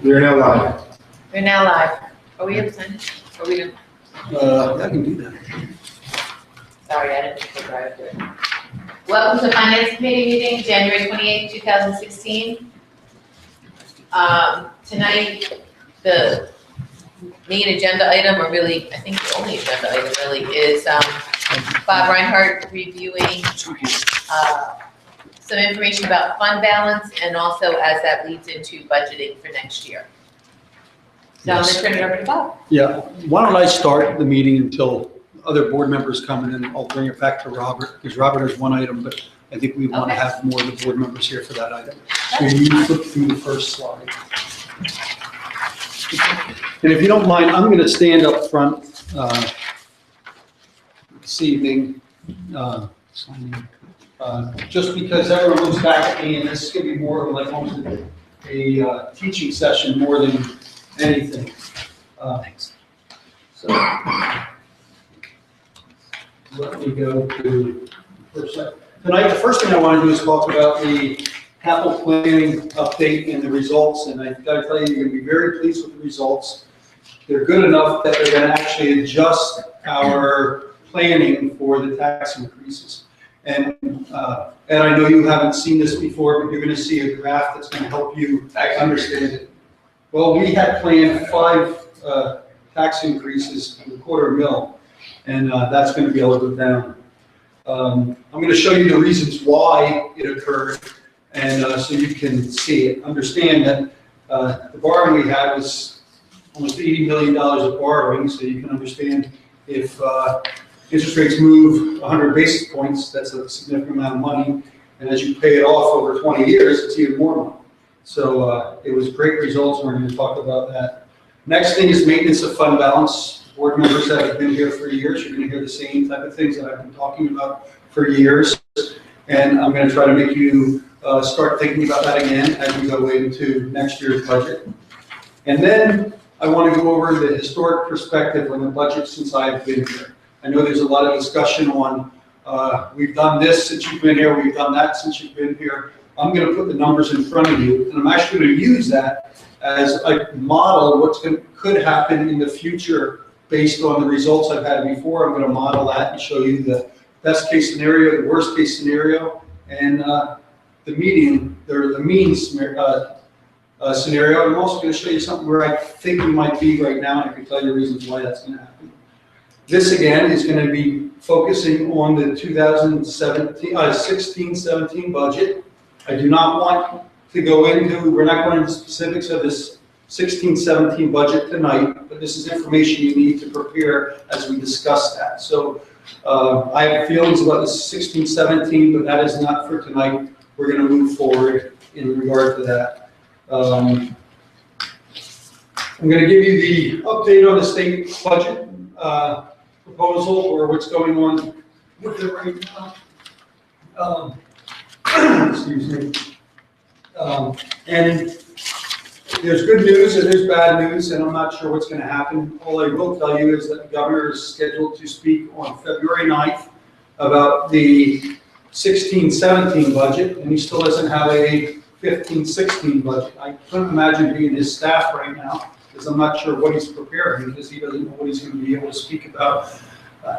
We are now live. We're now live. Are we upset? Are we done? I can do that. Sorry, I didn't think to drive through it. Welcome to Finance Committee meeting, January 28th, 2016. Tonight, the main agenda item, or really, I think the only agenda item really, is Bob Reinhardt reviewing some information about fund balance and also as that leads into budgeting for next year. So I'm going to turn it over to Bob. Yeah, why don't I start the meeting until other board members come, and then I'll bring it back to Robert, because Robert has one item, but I think we want to Okay. have more of the board members here for that item. So you flip through the first slide. And if you don't mind, I'm going to stand up front this evening, just because everyone looks back at me, and this is going to be more of like almost a teaching session more than anything. Thanks. So let me go to first slide. Tonight, the first thing I want to do is talk about the capital planning update and the results. And I got to tell you, you're going to be very pleased with the results. They're good enough that they're going to actually adjust our planning for the tax increases. And I know you haven't seen this before, but you're going to see a graph that's going to help you understand it. Well, we had planned 5 tax increases in $250,000, and that's going to be a little bit down. I'm going to show you the reasons why it occurred, and so you can see it. Understand that the borrowing we had was almost $80 million of borrowing, so you can understand if interest rates move 100 basis points, that's a significant amount of money, and as you pay it off over 20 years, it's even more money. So it was great results, and we're going to talk about that. Next thing is maintenance of fund balance. Board members that have been here for years, you're going to hear the same type of things that I've been talking about for years. And I'm going to try to make you start thinking about that again as we go into next year's budget. And then I want to go over the historic perspective on the budget since I've been here. I know there's a lot of discussion on we've done this since you've been here, we've done that since you've been here. I'm going to put the numbers in front of you, and I'm actually going to use that as a model what could happen in the future based on the results I've had before. I'm going to model that and show you the best case scenario, the worst case scenario, and the median, or the mean scenario. I'm also going to show you something where I think we might be right now, and I can tell you reasons why that's going to happen. This again is going to be focusing on the 2016-17 budget. I do not want to go into, we're not going into specifics of this 16-17 budget tonight, but this is information you need to prepare as we discuss that. So I have feelings about the 16-17, but that is not for tonight. We're going to move forward in regard to that. I'm going to give you the update on the state budget proposal, or what's going on with it right now. Excuse me. And there's good news and there's bad news, and I'm not sure what's going to happen. All I will tell you is that the governor is scheduled to speak on February 9th about the 16-17 budget, and he still doesn't have a 15-16 budget. I couldn't imagine being his staff right now, because I'm not sure what he's preparing, because he doesn't know what he's going to be able to speak about.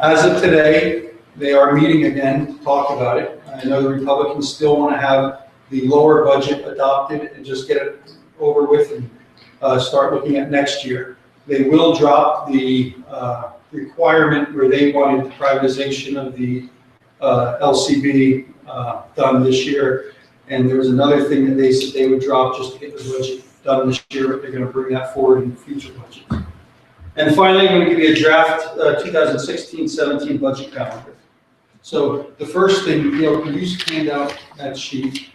As of today, they are meeting again to talk about it. I know the Republicans still want to have the lower budget adopted and just get it over with and start looking at next year. They will drop the requirement where they wanted the privatization of the LCB done this year. And there was another thing that they said they would drop just to get the budget done this year, but they're going to bring that forward in the future budget. And finally, I'm going to give you a draft 2016-17 budget calendar. So the first thing, you use hand out that sheet.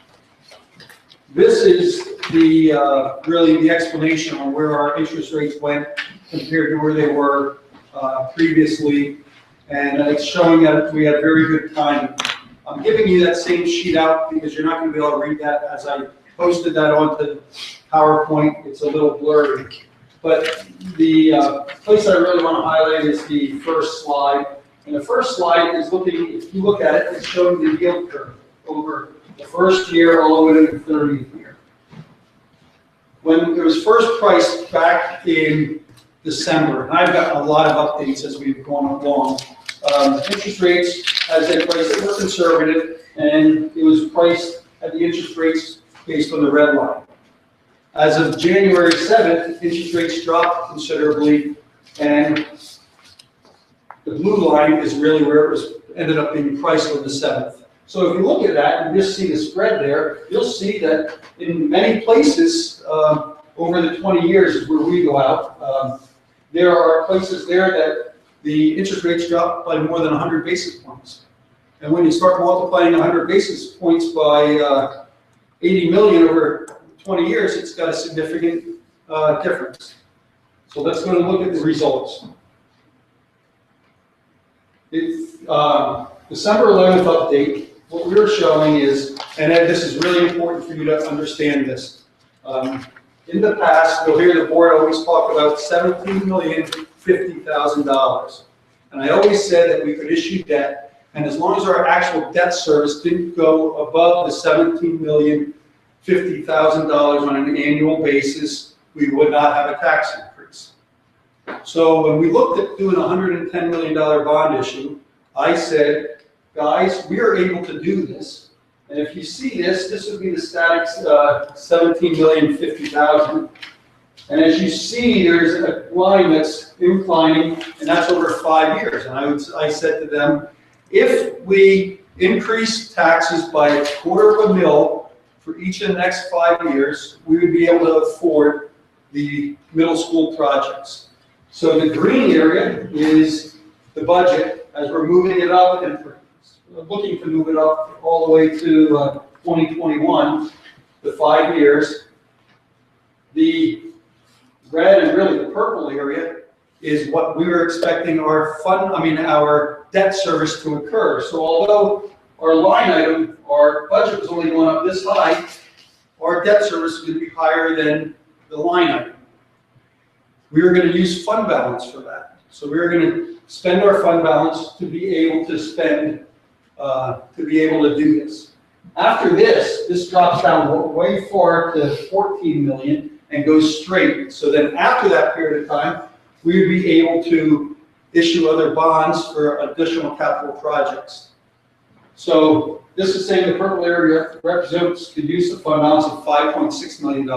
This is the really the explanation on where our interest rates went compared to where they were previously, and it's showing that we had very good timing. I'm giving you that same sheet out because you're not going to be able to read that as I posted that onto PowerPoint. It's a little blurry, but the place I really want to highlight is the first slide. And the first slide is looking, if you look at it, it's showing the yield curve over the first year all the way to the 30th year. When when it was first priced back in December, and I've gotten a lot of updates as we've gone along, interest rates, as they priced it, were conservative, and it was priced at the interest rates based on the red line. As of January 7th, interest rates dropped considerably, and the blue line is really where it was ended up being priced on the 7th. So if you look at that and just see the spread there, you'll see that in many places over the 20 years where we go out, there are places there that the interest rates drop by more than 100 basis points. And when you start multiplying 100 basis points by 80 million over 20 years, it's got a significant difference. So let's go and look at the results. December 11th update, what we're showing is, and Ed, this is really important for you to understand this. In the past, you'll hear the board always talk about $17,050,000. And I always said that we could issue debt, and as long as our actual debt service didn't go above the $17,050,000 on an annual basis, we would not have a tax increase. So when we looked at doing a $110 million bond issue, I said, guys, we are able to do this. And if you see this, this would be the static $17,050,000. And as you see, there's a line that's inclining, and that's over 5 years. And I said to them, if we increase taxes by $0.25 for each of the next 5 years, we would be able to afford the middle school projects. So the green area is the budget as we're moving it up and looking to move it up all the way to 2021, the 5 years. The red and really the purple area is what we were expecting our our debt service to occur. So although our line item, our budget was only going up this high, our debt service is going to be higher than the line item. We are going to use fund balance for that. So we are going to spend our fund balance to be able to spend, to be able to do this. After this drops down way far to 14 million and goes straight. So then after that period of time, we would be able to issue other bonds for additional capital projects. So this is saying the purple area represents the use of fund balance of $5.6 million.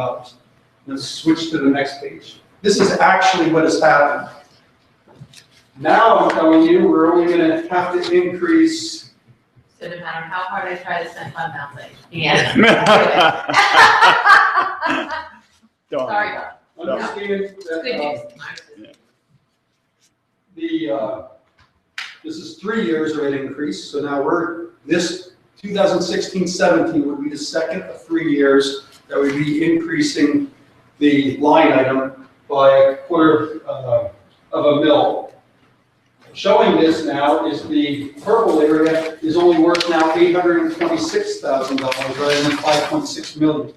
Let's switch to the next page. This is actually what has happened. Now I'm telling you, we're only going to have to increase. So no matter how hard I try to spend fund balance, yeah. Sorry about Understand that. Good that news. this is 3 years rate increase. So now this 2016-17 would be the second of 3 years that would be increasing the line item by $0.25 Showing this now is the purple area is only worth now $826,000 rather than $5.6 million.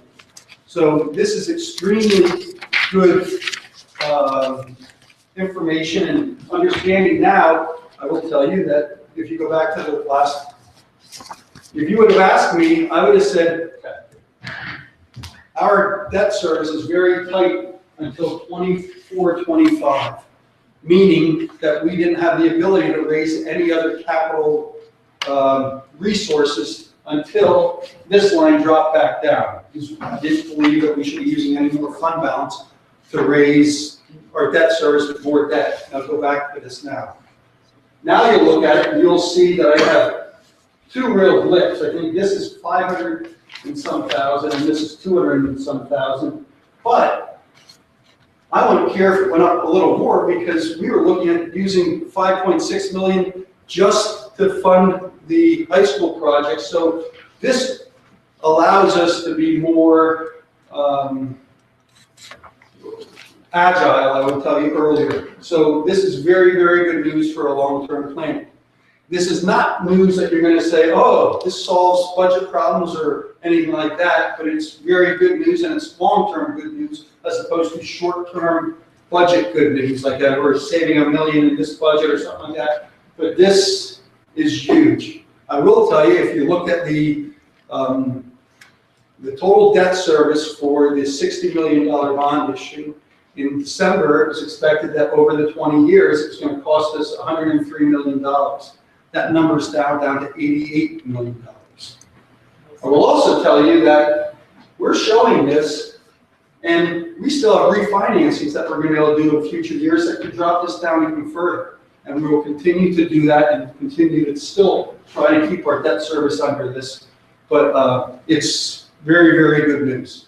So this is extremely good information and understanding now. I will tell you that if you go back to the last, if you would have asked me, I would have said our debt service is very tight until 24-25. Meaning that we didn't have the ability to raise any other capital resources until this line dropped back down. I didn't believe that we should be using any more fund balance to raise our debt service with more debt. I'll go back to this now. Now you look at it and you'll see that I have two real blips. I think this is 500 and some thousand and this is 200 and some thousand. But I wouldn't care if it went up a little more because we were looking at using 5.6 million just to fund the high school project. So this allows us to be more agile, I would tell you earlier. So this is very, very good news for a long-term plan. This is not news that you're going to say, oh, this solves budget problems or anything like that, but it's very good news and it's long-term good news as opposed to short-term budget good news, like that we're saving $1 million in this budget or something like that. But this is huge. I will tell you, if you look at the The total debt service for the $60 million bond issue in December is expected that over the 20 years, it's going to cost us $103 million. That number's down to $88 million. I will also tell you that we're showing this, and we still have refinancings that we're going to be able to do in future years that could drop this down even further. And we will continue to do that and continue to still try to keep our debt service under this. But it's very, very good news.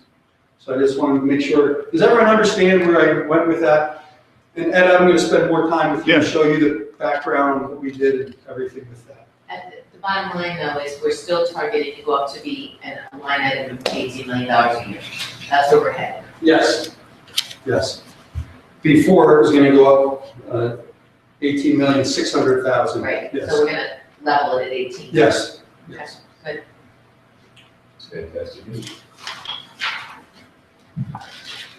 So I just wanted to make sure, does everyone understand where I went with that? And Ed, I'm going to spend more time with you to show you the background, what we did and everything with that. And the bottom line though is we're still targeting to go up to be a line item of $18 million a year. That's where we're headed. Yes, yes. Before it was going to go up 18,600,000. Right, Yes. so we're gonna level it at 18. Yes. Yes. Good. It's fantastic news.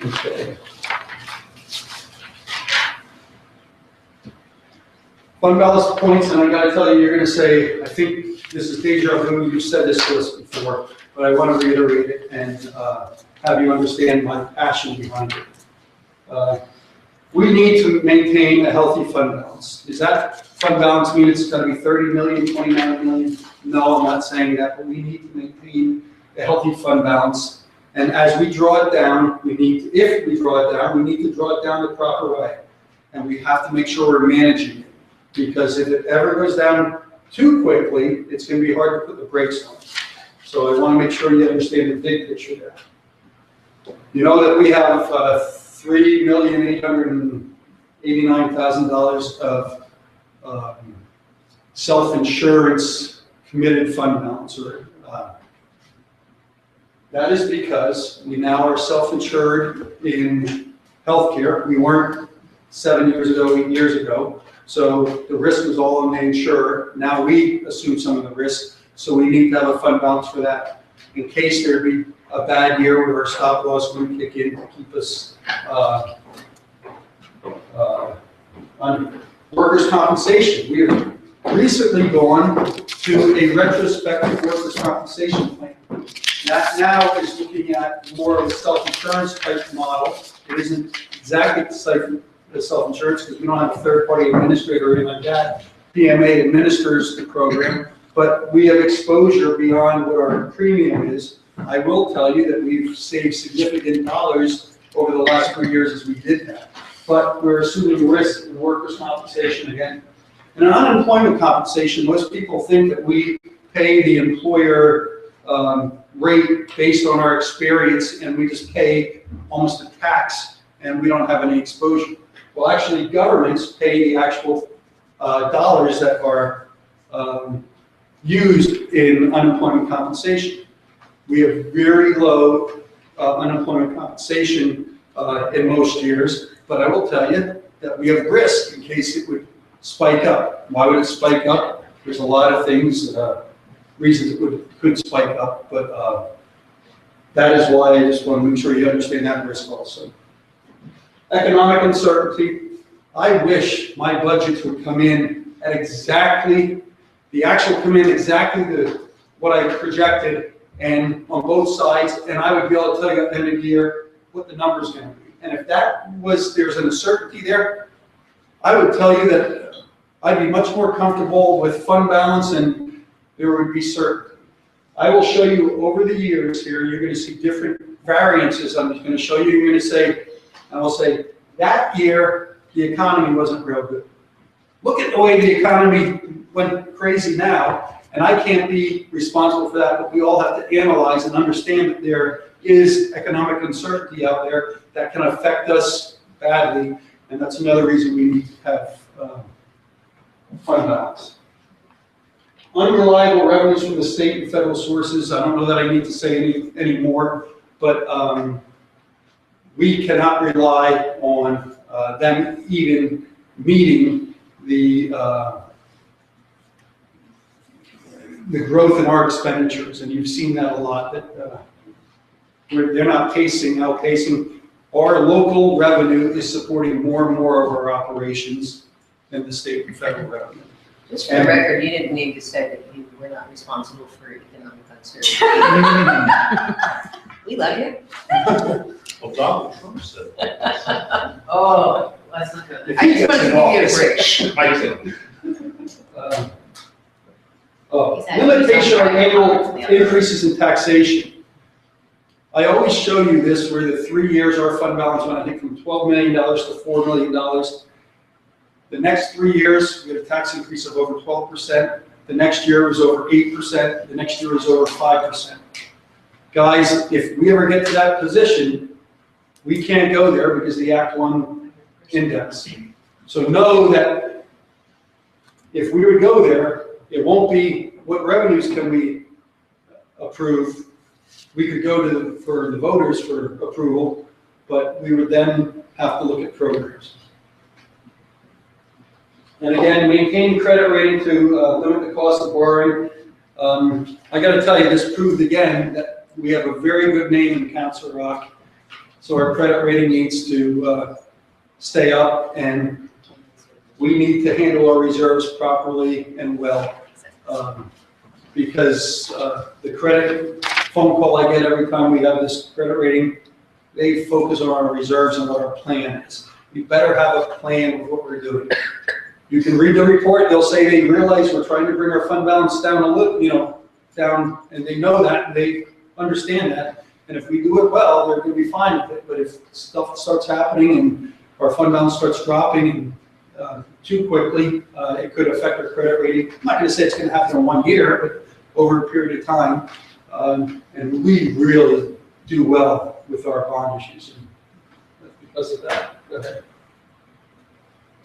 Okay. Fund balance points, and I gotta tell you, you're gonna say, I think this is deja vu, you said this to us before, but I want to reiterate it and have you understand my passion behind it. We need to maintain a healthy fund balance. Does that fund balance mean it's gonna be 30 million, 29 million? No, I'm not saying that, but we need to maintain a healthy fund balance. And as we draw it down, if we draw it down, we need to draw it down the proper way. And we have to make sure we're managing it. Because if it ever goes down too quickly, it's going to be hard to put the brakes on. So I want to make sure you understand the big picture there. You know that we have $3,889,000 of self-insurance committed fund balance. That is because we now are self-insured in healthcare. We weren't 7 years ago, 8 years ago. So the risk was all on the insurer. Now we assume some of the risk, so we need to have a fund balance for that. In case there be a bad year where our stop loss would kick in to keep us on workers' compensation. We have recently gone to a retrospective workers' compensation plan. That now is looking at more of a self-insurance type model. It isn't exactly the self-insurance because we don't have a third-party administrator or anything like that. PMA administers the program, but we have exposure beyond what our premium is. I will tell you that we've saved significant dollars over the last 3 years as we did that. But we're assuming risk in workers' compensation again. And in unemployment compensation, most people think that we pay the employer rate based on our experience and we just pay almost a tax and we don't have any exposure. Well, actually, governments pay the actual dollars that are used in unemployment compensation. We have very low unemployment compensation in most years, but I will tell you that we have risk in case it would spike up. Why would it spike up? There's a lot of things, reasons it could spike up, but that is why I just want to make sure you understand that risk also. Economic uncertainty. I wish my budgets would come in at exactly, the actual come in exactly what I projected and on both sides, and I would be able to tell you at the end of the year what the number's going to be. And if there's an uncertainty there, I would tell you that I'd be much more comfortable with fund balance and there would be certainty. I will show you over the years here, you're going to see different variances. I'm just going to show you, you're going to say, and I'll say, that year, the economy wasn't real good. Look at the way the economy went crazy now, and I can't be responsible for that, but we all have to analyze and understand that there is economic uncertainty out there that can affect us badly, and that's another reason we need to have fund balance. Unreliable revenues from the state and federal sources. I don't know that I need to say any more, but we cannot rely on them even meeting the growth in our expenditures, and you've seen that a lot. That they're not outpacing. Our local revenue is supporting more and more of our operations than the state and federal revenue. Just for the record, you didn't need to say that you were not responsible for economic uncertainty. We love you. Well, Donald Trump said that. Oh, that's not good. If I he just gets wanted in to give you a break. I said, Limitation on annual increases in taxation. I always show you this where the 3 years our fund balance went, I think, from $12 million to $4 million. The next 3 years, we had a tax increase of over 12%. The next year was over 8%. The next year was over 5%. Guys, if we ever get to that position, we can't go there because the Act 1 index. So know that if we would go there, it won't be what revenues can we approve. We could go to for the voters for approval, but we would then have to look at programs. And again, maintain credit rating to limit the cost of borrowing. I got to tell you, this proved again that we have a very good name in Council Rock, so our credit rating needs to stay up, and we need to handle our reserves properly and well. Because the credit phone call I get every time we have this credit rating, they focus on our reserves and what our plan is. We better have a plan of what we're doing. You can read the report, they'll say they realize we're trying to bring our fund balance down a little, down, and they know that, and they understand that. And if we do it well, they're going to be fine with it. But if stuff starts happening and our fund balance starts dropping too quickly, it could affect our credit rating. I'm not going to say it's going to happen in 1 year, but over a period of time. And we really do well with our bond issues. And that's because of that. Go ahead.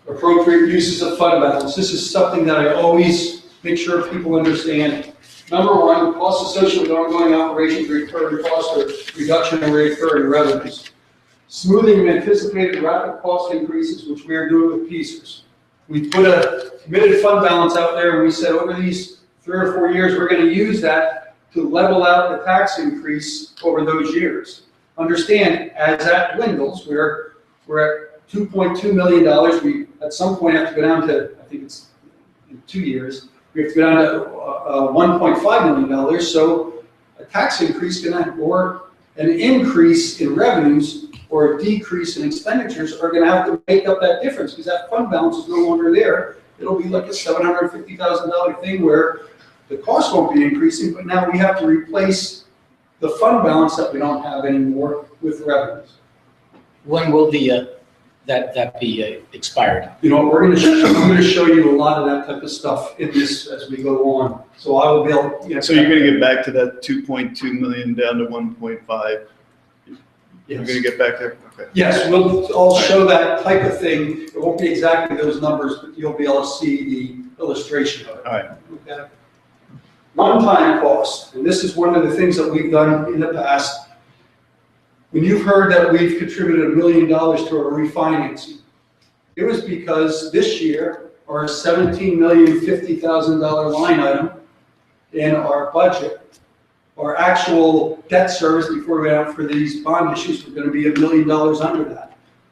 Appropriate uses of fund balance. This is something that I always make sure people understand. Number one, costs associated with ongoing operations, recurring costs, or reduction in recurring revenues. Smoothing of anticipated rapid cost increases, which we are doing with PSERS. We put a committed fund balance out there, and we said over these 3 or 4 years, we're going to use that to level out the tax increase over those years. Understand, as that dwindles, we're at $2.2 million. We, at some point, have to go down to, I think it's in 2 years, we have to go down to $1.5 million. So a tax increase or an increase in revenues or a decrease in expenditures are going to have to make up that difference because that fund balance is no longer there. It'll be like a $750,000 thing where the cost won't be increasing, but now we have to replace the fund balance that we don't have anymore with revenues. When will that be expired? You know, I'm going to show you a lot of that type of stuff in this as we go on. So I will be able. You know, So you're going to get back to that 2.2 million down to 1.5. You're yes. going to get back there. Okay. Yes, I'll show that type of thing. It won't be exactly those numbers, but you'll be able to see the illustration of it. All right. Okay. One-time cost, and this is one of the things that we've done in the past. When you've heard that we've contributed $1 million to our refinancing, it was because this year our $17,050,000 line item in our budget, our actual debt service before we went out for these bond issues was going to be $1 million under that.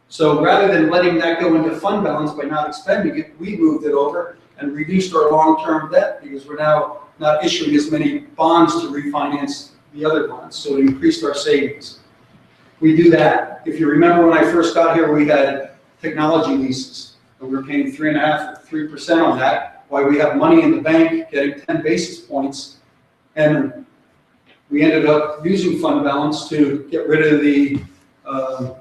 So rather than letting that go into fund balance by not expending it, we moved it over and reduced our long-term debt because we're now not issuing as many bonds to refinance the other bonds. So it increased our savings. We do that. If you remember when I first got here, we had technology leases, and we were paying 3.5% or 3% on that, while we have money in the bank getting 10 basis points. And we ended up using fund balance to get rid of the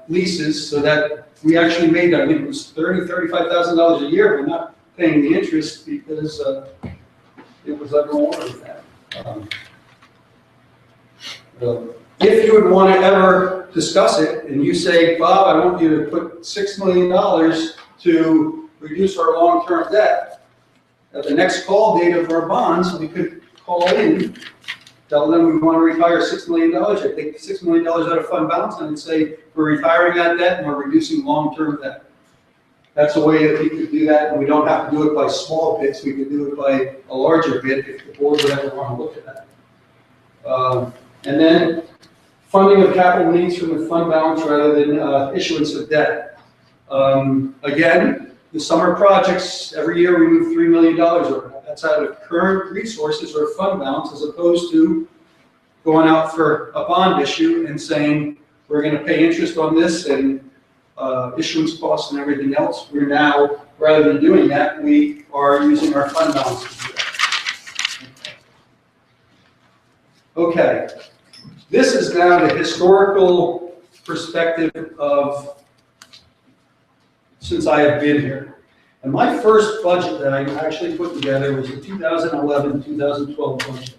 leases so that we actually made, I think it was $30,000, $35,000 a year. We're not paying the interest because it was underwater with that. If you would want to ever discuss it and you say, Bob, I want you to put $6 million to reduce our long-term debt, at the next call date of our bonds, we could call in, tell them we want to retire $6 million. I take $6 million out of fund balance and say, we're retiring that debt and we're reducing long-term debt. That's a way that we could do that, and we don't have to do it by small bits. We could do it by a larger bit if the board would ever want to look at that. And then funding of capital needs from the fund balance rather than issuance of debt. Again, The summer projects, every year we move $3 million over. That's out of current resources or fund balance, as opposed to going out for a bond issue and saying, we're gonna pay interest on this and issuance costs and everything else. We're now, rather than doing that, we are using our fund balance to do that. Okay, this is now the historical perspective of since I have been here. And my first budget that I actually put together was the 2011-2012 budget.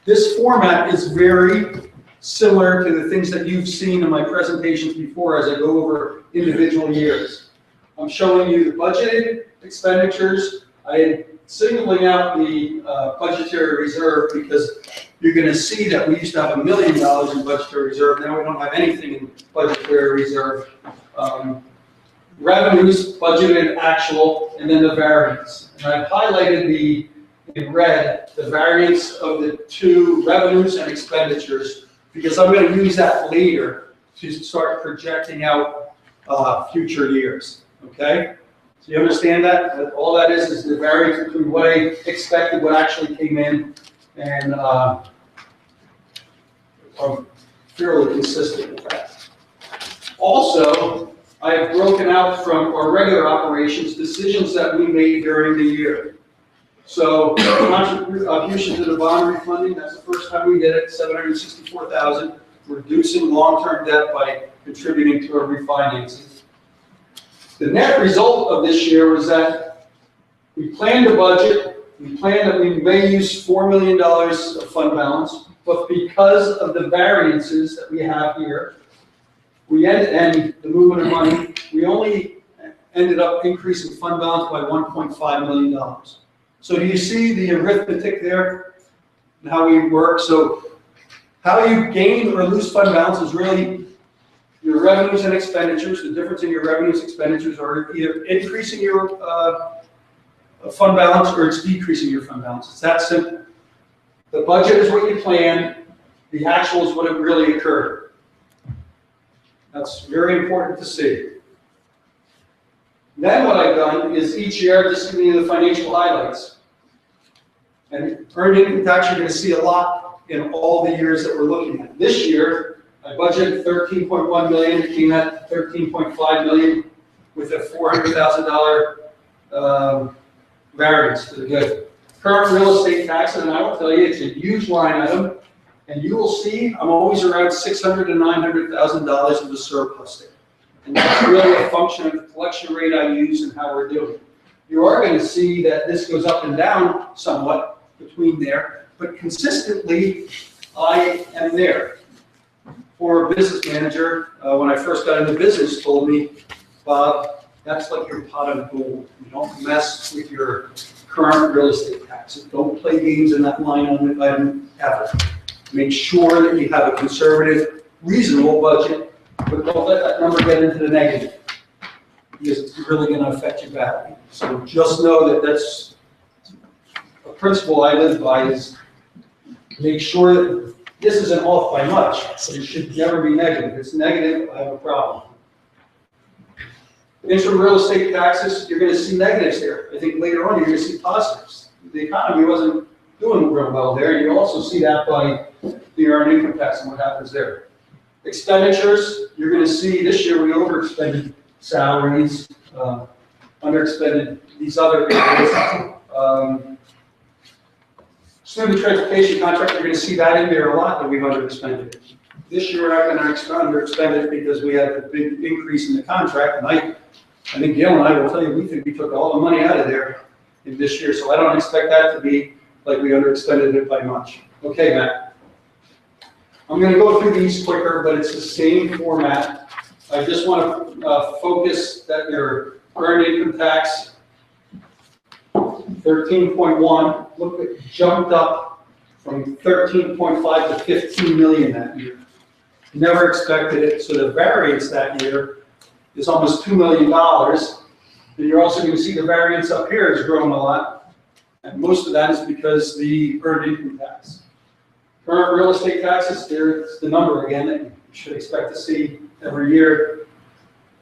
This format is very similar to the things that you've seen in my presentations before as I go over individual years. I'm showing you the budgeted expenditures. I am singling out the budgetary reserve because you're going to see that we used to have $1 million in budgetary reserve. Now we don't have anything in budgetary reserve. Revenues, budgeted, actual, and then the variance. And I've highlighted in red the variance of the two revenues and expenditures because I'm going to use that later to start projecting out future years. Okay? So you understand that? That all that is the variance between what I expected, what actually came in, and I'm fairly consistent with that. Also, I have broken out from our regular operations decisions that we made during the year. So contribution to the bond refunding, that's the first time we did it, $764,000, reducing long-term debt by contributing to a refinancing. The net result of this year was that we planned a budget, we planned that we may use $4 million of fund balance, but because of the variances that we have here, and the movement of money, we only ended up increasing fund balance by $1.5 million. So do you see the arithmetic there and how we work? So how you gain or lose fund balance is really your revenues and expenditures. The difference in your revenues and expenditures are either increasing your fund balance or it's decreasing your fund balance. It's that simple. The budget is what you plan. The actual is what it really occurred. That's very important to see. Then what I've done is each year I've just given you the financial highlights. And earned income tax, you're going to see a lot in all the years that we're looking at. This year, I budgeted $13.1 million, it came at $13.5 million with a $400,000 variance to the good. Current real estate tax, and I will tell you, it's a huge line item. And you will see I'm always around $600,000 to $900,000 of the surplus there. And that's really a function of the collection rate I use and how we're doing. You are going to see that this goes up and down somewhat between there, but consistently I am there. Former business manager, when I first got into business, told me, Bob, that's like your pot of gold. You don't mess with your current real estate taxes. Don't play games in that line item ever. Make sure that you have a conservative, reasonable budget, but don't let that number get into the negative because it's really going to affect you badly. So just know that that's a principle I live by is make sure that this isn't off by much. So it should never be negative. If it's negative, I have a problem. Interim real estate taxes, you're going to see negatives there. I think later on you're going to see positives. The economy wasn't doing real well there. You also see that by the earned income tax and what happens there. Expenditures, you're going to see this year we overexpended salaries, underexpended these other areas. Student transportation contract, you're going to see that in there a lot that we've underexpended. This year we're not going to underexpend it because we had a big increase in the contract. And I think Gail and I will tell you, we think we took all the money out of there in this year. So I don't expect that to be like we underexpended it by much. Okay, Matt. I'm going to go through these quicker, but it's the same format. I just want to focus that your earned income tax, 13.1, look, it jumped up from 13.5 to 15 million that year. Never expected it, so the variance that year is almost $2 million. And you're also going to see the variance up here has grown a lot. And most of that is because the earned income tax. Current real estate taxes, there's the number again that you should expect to see every year.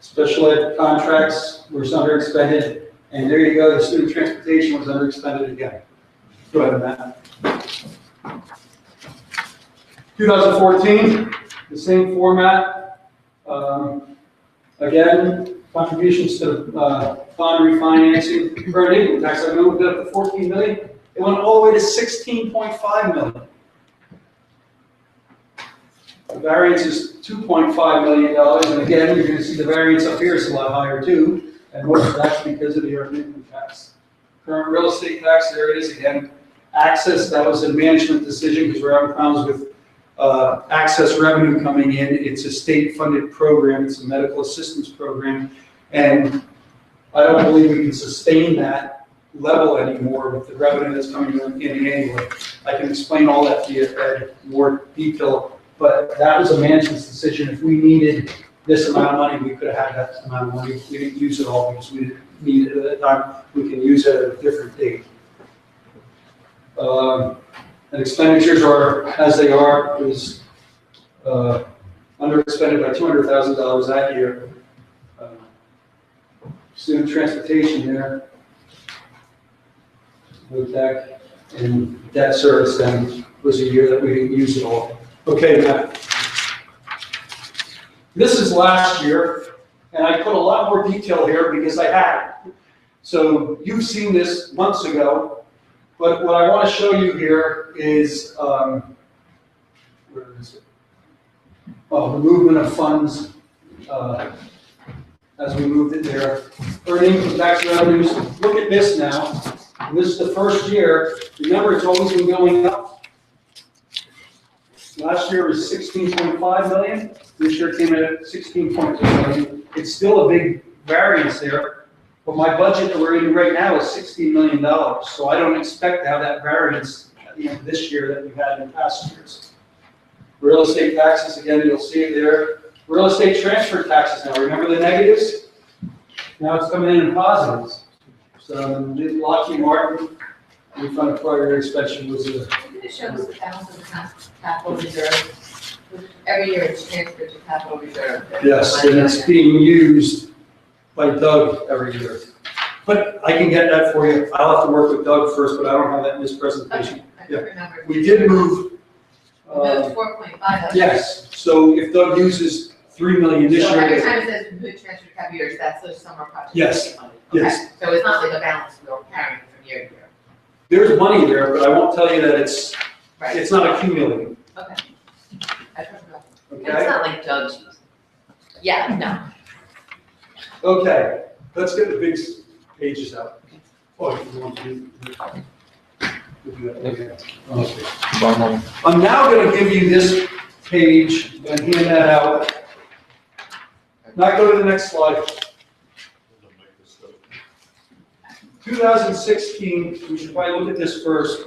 Special ed contracts was under expended, and there you go, the student transportation was under expended again. Go ahead, Matt. 2014, the same format. Again, contributions to the bond refinancing, earned income tax, I moved it up to 14 million. It went all the way to 16.5 million. The variance is $2.5 million, and again, you're gonna see the variance up here is a lot higher too, and most of that's because of the earned income tax. Current real estate tax, there it is again. Access, that was a management decision because we're having problems with access revenue coming in. It's a state-funded program, it's a medical assistance program, and I don't believe we can sustain that level anymore with the revenue that's coming in annually. I can explain all that to you in more detail, but that was a management's decision. If we needed this amount of money, we could have had that amount of money. We didn't use it all because we didn't need it at the time. We can use it at a different date. And expenditures are as they are. It was under expended by $200,000 that year. Student transportation there. OTAC and debt service then was a year that we didn't use it all. Okay, Matt. This is last year, and I put a lot more detail here because I had it. So you've seen this months ago, but what I want to show you here is, where is it? Oh, the movement of funds as we moved it there. Earned income tax revenues. Look at this now. And this is the first year. Remember, it's always been going up. Last year was 16.5 million. This year came in at 16.2 million. It's still a big variance there. But my budget that we're in right now is $16 million. So I don't expect to have that variance at the end of this year that we've had in past years. Real estate taxes, again, you'll see it there. Real estate transfer taxes now. Remember the negatives? Now it's coming in positives. So Lockheed Martin, refund of prior year expense was a. It shows the balance of the capital reserve. Every year it's transferred to capital reserve. Yes, and it's being used by Doug every year. But I can get that for you. I'll have to work with Doug first, but I don't have that in this presentation. Okay, I don't remember. We did move. We moved 4.5. Yes, so if Doug uses 3 million this So every year. time it says move transfer to capital years, that's the summer project. Yes, funding. yes. Okay, so it's not like a balance we're carrying from year to year. There's money there, but I won't tell you that it's Right. not accumulating, Okay. I don't know. And it's okay? not like Doug's using. Yeah, no. Okay, let's get the big pages out. Oh, you want to do that later. Okay. I'm now going to give you this page and hand that out. Now go to the next slide. 2016, we should probably look at this first.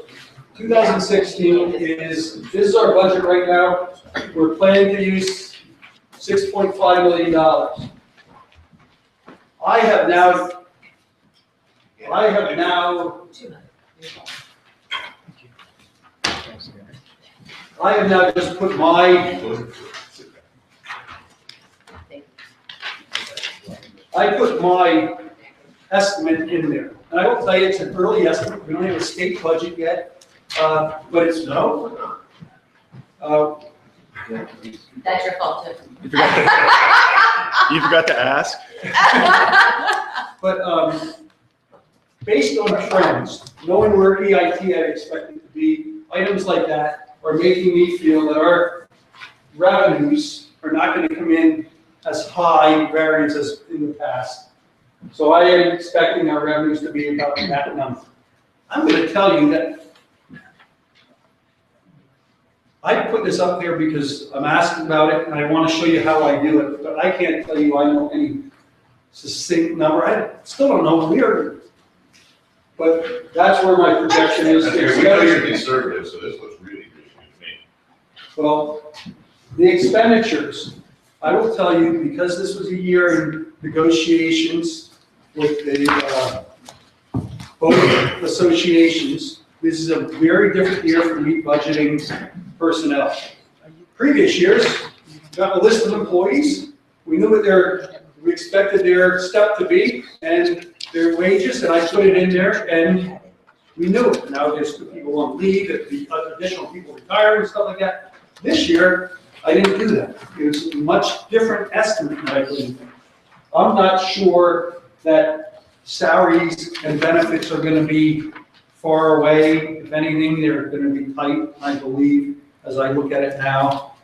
2016 this is our budget right now. We're planning to use $6.5 million. I have now 2 million. just put my, I put my estimate in there. And I will tell you, it's an early estimate. We don't have a state budget yet, but it's, No? That's your fault too. You forgot to ask? but based on trends, knowing where EIT I expect it to be, items like that are making me feel that our revenues are not going to come in as high variance as in the past. So I am expecting our revenues to be about that number. I'm going to tell you that I put this up there because I'm asked about it and I want to show you how I do it, but I can't tell you I know any succinct number. I still don't know where, but that's where my projection is. Okay, we know you're conservative, so this looks really good to me. Well, the expenditures, I will tell you, because this was a year in negotiations with the both associations, this is a very different year for me budgeting personnel. Previous years, got a list of employees, we knew what their we expected their step to be and their wages, and I put it in there, and we knew it. Now there's the people on leave, the additional people retiring and stuff like that. This year, I didn't do that. It was a much different estimate than I believe. I'm not sure that salaries and benefits are gonna be far away. If anything, they're gonna be tight, I believe, as I look at it now.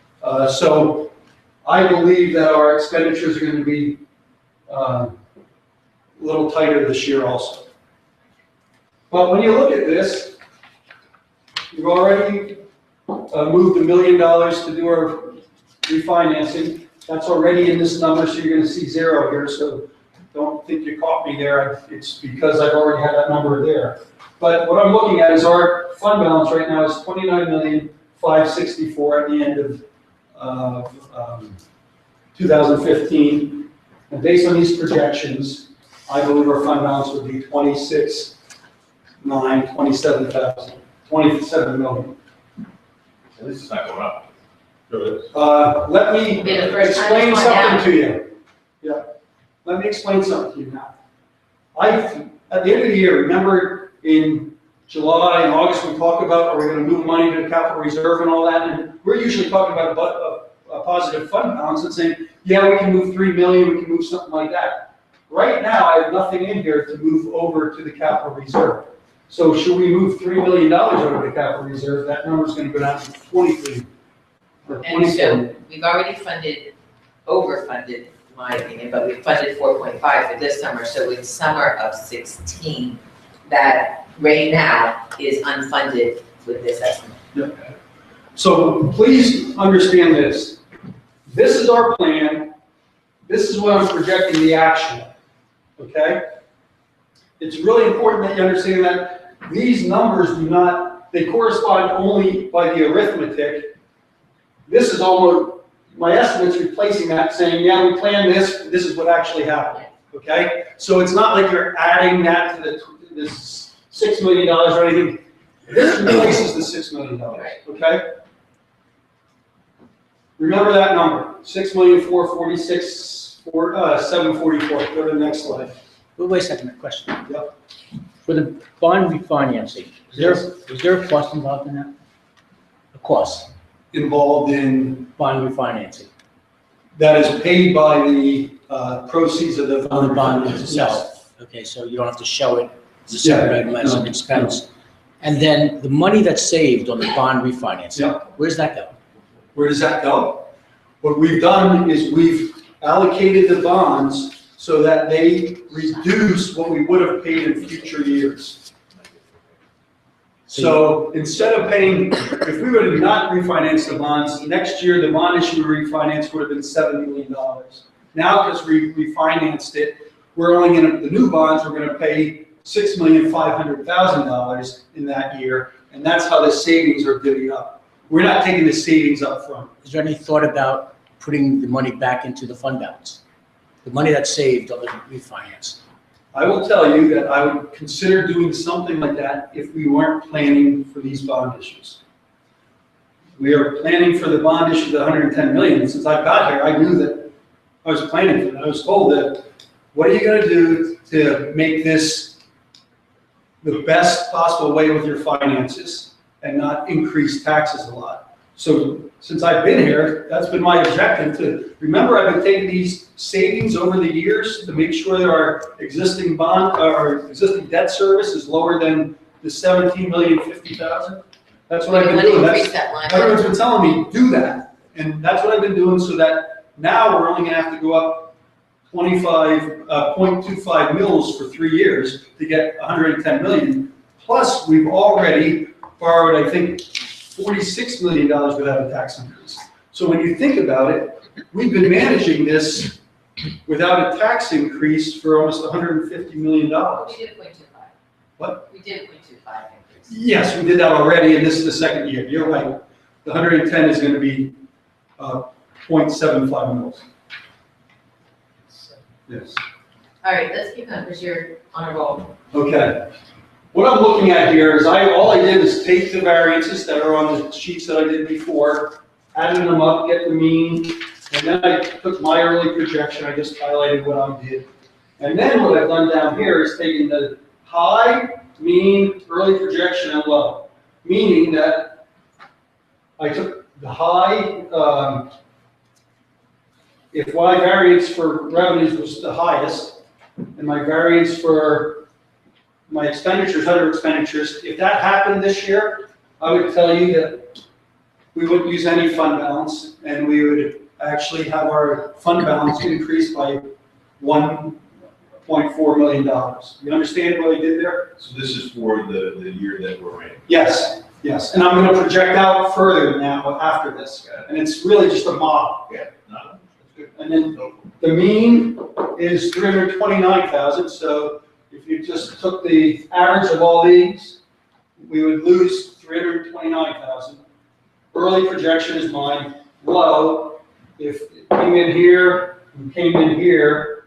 So I believe that our expenditures are gonna be a little tighter this year also. But when you look at this, we've already moved $1 million to do our refinancing. That's already in this number, so you're gonna see zero here, so don't think you caught me there. It's because I've already had that number there. But what I'm looking at is our fund balance right now is $29,564,000 at the end of 2015. And based on these projections, I believe our fund balance would be 27 million. At least it's not going up. Sure is. Let me Be the first time explain to find something out. to you. Yeah, let me explain something to you now. At the end of the year, remember in July and August, we talked about, are we gonna move money to the capital reserve and all that? And we're usually talking about a positive fund balance and saying, yeah, we can move 3 million, we can move something like that. Right now, I have nothing in here to move over to the capital reserve. So should we move $3 million over to the capital reserve, that number's gonna go down to 23 or And 27. so we've already overfunded, in my opinion, but we funded 4.5 for this summer, so it's summer of 16, that right now is unfunded with this estimate. So please understand this. This is our plan. This is what I'm projecting the action of, okay? It's really important that you understand that these numbers they correspond only by the arithmetic. This is almost, my estimate's replacing that, saying, yeah, we planned this is what actually happened, okay? So it's not like you're adding that to this $6 million or anything. This replaces the $6 million, okay? Remember that number, 6,446,744. Go to the next slide. Wait a second, a question. Yep. For the bond refinancing, is there a cost involved in that? A cost, Involved in, bond refinancing, that is paid by the proceeds of the. on the bond Yes. itself? Okay, so you don't have to show it as a Yeah, separate item, as an no, expense. And then the money that's saved on the bond refinancing, Yeah. where's that go? Where does that go? What we've done is we've allocated the bonds so that they reduce what we would have paid in future years. So instead of paying, if we would have not refinanced the bonds, next year the bond issue we refinanced would have been $7 million. Now, because we refinanced it, we're only gonna, the new bonds, we're gonna pay $6,500,000 in that year, and that's how the savings are divvied up. We're not taking the savings up front. Is there any thought about putting the money back into the fund balance? The money that's saved on the refinance? I will tell you that I would consider doing something like that if we weren't planning for these bond issues. We are planning for the bond issue, the 110 million. Since I got here, I knew that I was planning for that. I was told that, what are you gonna do to make this the best possible way with your finances and not increase taxes a lot? So since I've been here, that's been my objective to, remember I've been taking these savings over the years to make sure that our existing debt service is lower than the $17,050,000. That's what I've been doing. Increase that line. Everyone's been telling me, do that. And that's what I've been doing, so that now we're only gonna have to go up 0.25 mils for 3 years to get 110 million. Plus, we've already borrowed, I think, $46 million without a tax increase. So when you think about it, we've been managing this without a tax increase for almost $150 million. We did 0.25. What? We did 0.25 increase. Yes, we did that already, and this is the second year. You're right. The 110 is going to be 0.75 mils. Yes. All right, let's keep going, because you're on a roll. Okay. What I'm looking at here is all I did is take the variances that are on the sheets that I did before, added them up, get the mean, And then I took my early projection, I just highlighted what I did. And then what I've done down here is taken the high, mean, early projection, and low. Meaning that I took the high, if my variance for revenues was the highest, and my variance for my expenditures, other expenditures, if that happened this year, I would tell you that we wouldn't use any fund balance, and we would actually have our fund balance increase by $1.4 million. You understand what I did there? So this is for the year that we're in. Yes, yes, and I'm gonna project out further now after this, and it's really just a model. Yeah, no, that's good. And then No, the mean is 329,000, so if you just took the average of all these, we would lose 329,000. Early projection is mine, low, if it came in here, and came in here.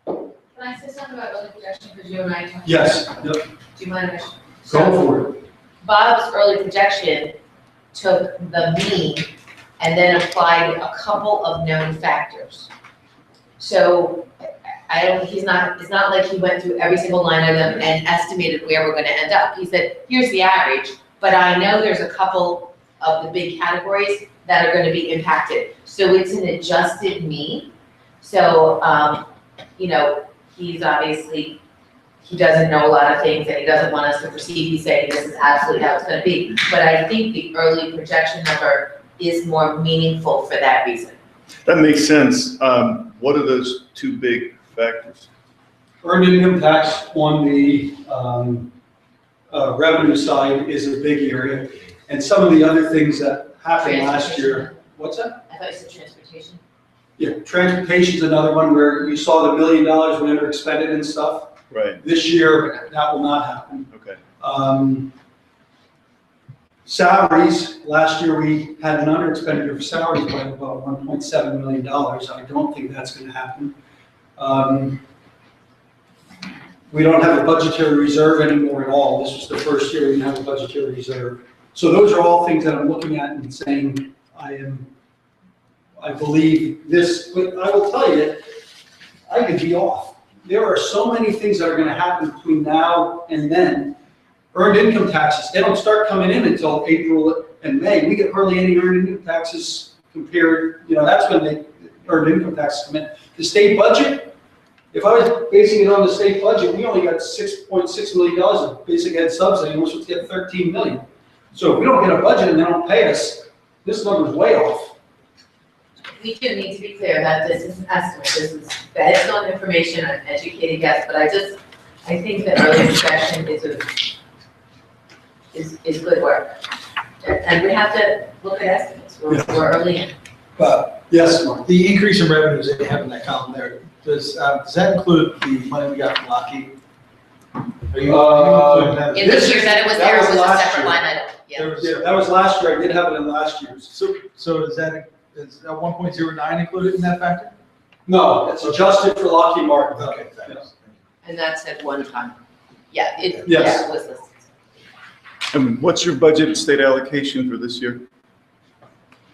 Can I say something about early projection, because you and I talked? Yes, yep, Do you mind? if I- go for it. Bob's early projection took the mean and then applied a couple of known factors. So it's not like he went through every single line item and estimated where we're gonna end up. He said, here's the average, but I know there's a couple of the big categories that are gonna be impacted. So it's an adjusted mean. So, he's obviously, he doesn't know a lot of things and he doesn't want us to proceed. He's saying this is absolutely how it's gonna be. But I think the early projection number is more meaningful for that reason. That makes sense. What are those two big factors? Earned income tax on the revenue side is a big area, and some of the other things that happened last year. What's that? I thought you said transportation. Yeah, transportation's another one where you saw the $1 million we never expended and stuff. Right, This year, that will not happen. okay. Salaries, last year we had an under expenditure for salaries by about $1.7 million. I don't think that's gonna happen. We don't have a budgetary reserve anymore at all. This was the first year we didn't have a budgetary reserve. So those are all things that I'm looking at and saying, I believe this, but I will tell you, I could be off. There are so many things that are gonna happen between now and then. Earned income taxes, they don't start coming in until April and May. We get hardly any earned income taxes compared, that's when the earned income taxes come in. The state budget, if I was basing it on the state budget, we only got $6.6 million of basic ed subsidy, and we're supposed to get $13 million. So if we don't get a budget and they don't pay us, this number's way off. We do need to be clear that this is an estimate, this is based on information, an educated guess, but I think that early projection is good work. And we have to look at estimates, we're early in. But Yes, Mark. the increase in revenues that you have in that column there, does that include the money we got from Lockheed? Are you including that? In this year that it was That there, it was was a last separate year. line item, yeah. There was- Yeah, that was last year. I did have it in last year's. So is that 1.09 included in that factor? No, it's adjusted for Lockheed Martin. Okay, thanks. And that's at one time. Yeah, Yes. it was listed. And what's your budget state allocation for this year?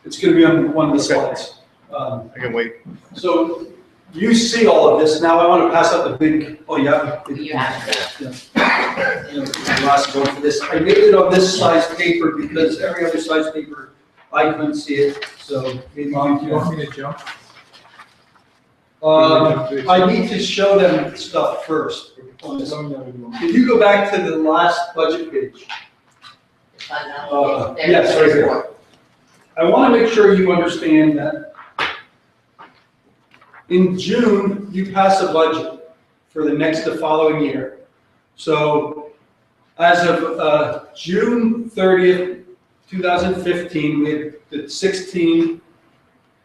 It's gonna be on one of the Okay. slides. I can wait. So you see all of this. Now I want to pass out the big, oh, yeah. You have it. My glasses on for this. I made it on this size paper because every other size paper, I couldn't see it, so. You want me to jump? I need to show them stuff first. on this. Can you go back to the last budget page? Yes, right here. I want to make sure you understand that in June, you pass a budget for the following year. So as of June 30th, 2015, we had the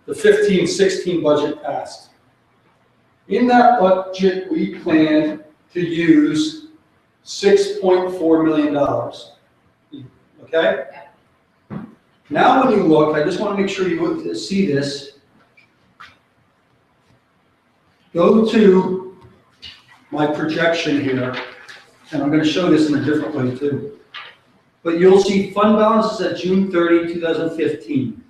15-16 budget passed. In that budget, we planned to use $6.4 million. Okay? Now when you look, I just want to make sure you see this. Go to my projection here, and I'm going to show this in a different way too. But you'll see fund balances at June 30, 2015.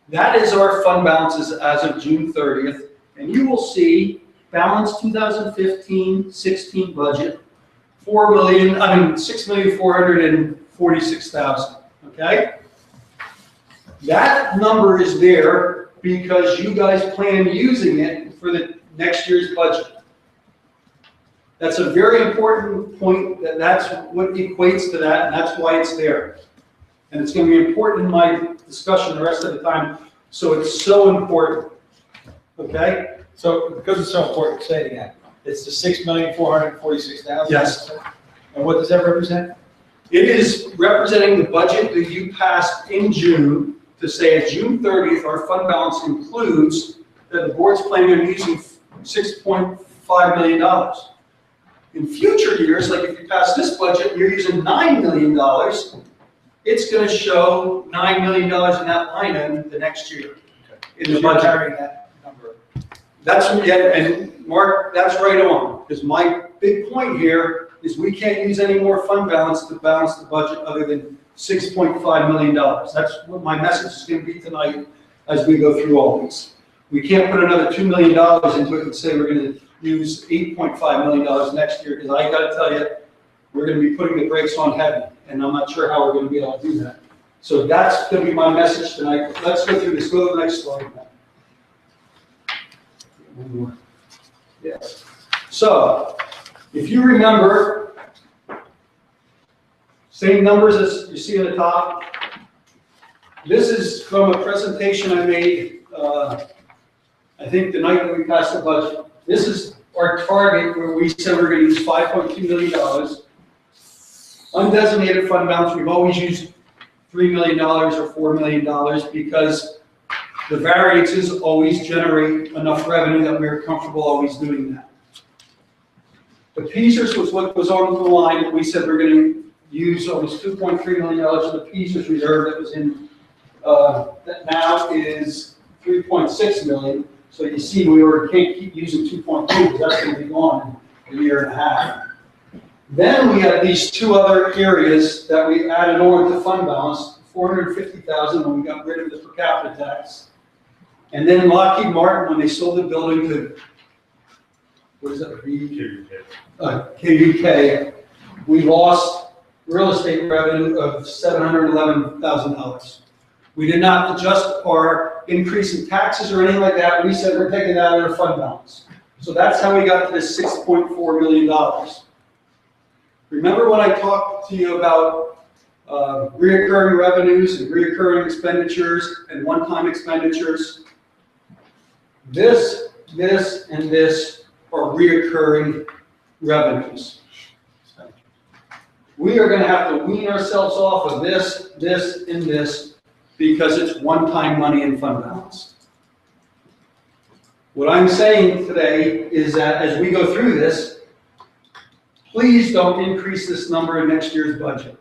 That is our fund balances as of June 30th. And you will see balance 2015-16 budget, $6,446,000, okay? That number is there because you guys plan using it for the next year's budget. That's a very important point, that's what equates to that, and that's why it's there. And it's going to be important in my discussion the rest of the time, so it's so important, okay? So because it's so important, say it again. It's the $6,446,000? Yes. And what does that represent? It is representing the budget that you passed in June to say at June 30th, our fund balance includes that the board's planning on using $6.5 million. In future years, like if you pass this budget, you're using $9 million, it's going to show $9 million in that line item the next year. In the You're budget. carrying that number. That's, yeah, and Mark, that's right on, because my big point here is we can't use any more fund balance to balance the budget other than $6.5 million. That's what my message is going to be tonight as we go through all these. We can't put another $2 million into it and say we're going to use $8.5 million next year, because I got to tell you, we're going to be putting the brakes on heavy, and I'm not sure how we're going to be able to do that. So that's going to be my message tonight. Let's go through this. Go to the next slide. One more. Yes. So, if you remember, same numbers as you see at the top. This is from a presentation I made, I think the night that we passed the budget. This is our target where we said we're going to use $5.2 million. Undesignated fund balance, we've always used $3 million or $4 million because the variances always generate enough revenue that we're comfortable always doing that. The PSERS was what was on the line that we said we're going to use almost $2.3 million of the PSERS reserve that was in, that now is $3.6 million. So you see can't keep using 2.2 because that's going to be gone in a year and a half. Then we have these two other areas that we added on to fund balance, $450,000 when we got rid of the per capita tax. And then Lockheed Martin, when they sold the building to, what is that, KUK, we lost real estate revenue of $711,000. We did not adjust our increase in taxes or anything like that. We said we're taking that out of fund balance. So that's how we got to this $6.4 million. Remember when I talked to you about reoccurring revenues and reoccurring expenditures and one-time expenditures? This, and this are reoccurring revenues. We are going to have to wean ourselves off of this, and this, because it's one-time money in fund balance. What I'm saying today is that as we go through this, please don't increase this number in next year's budget.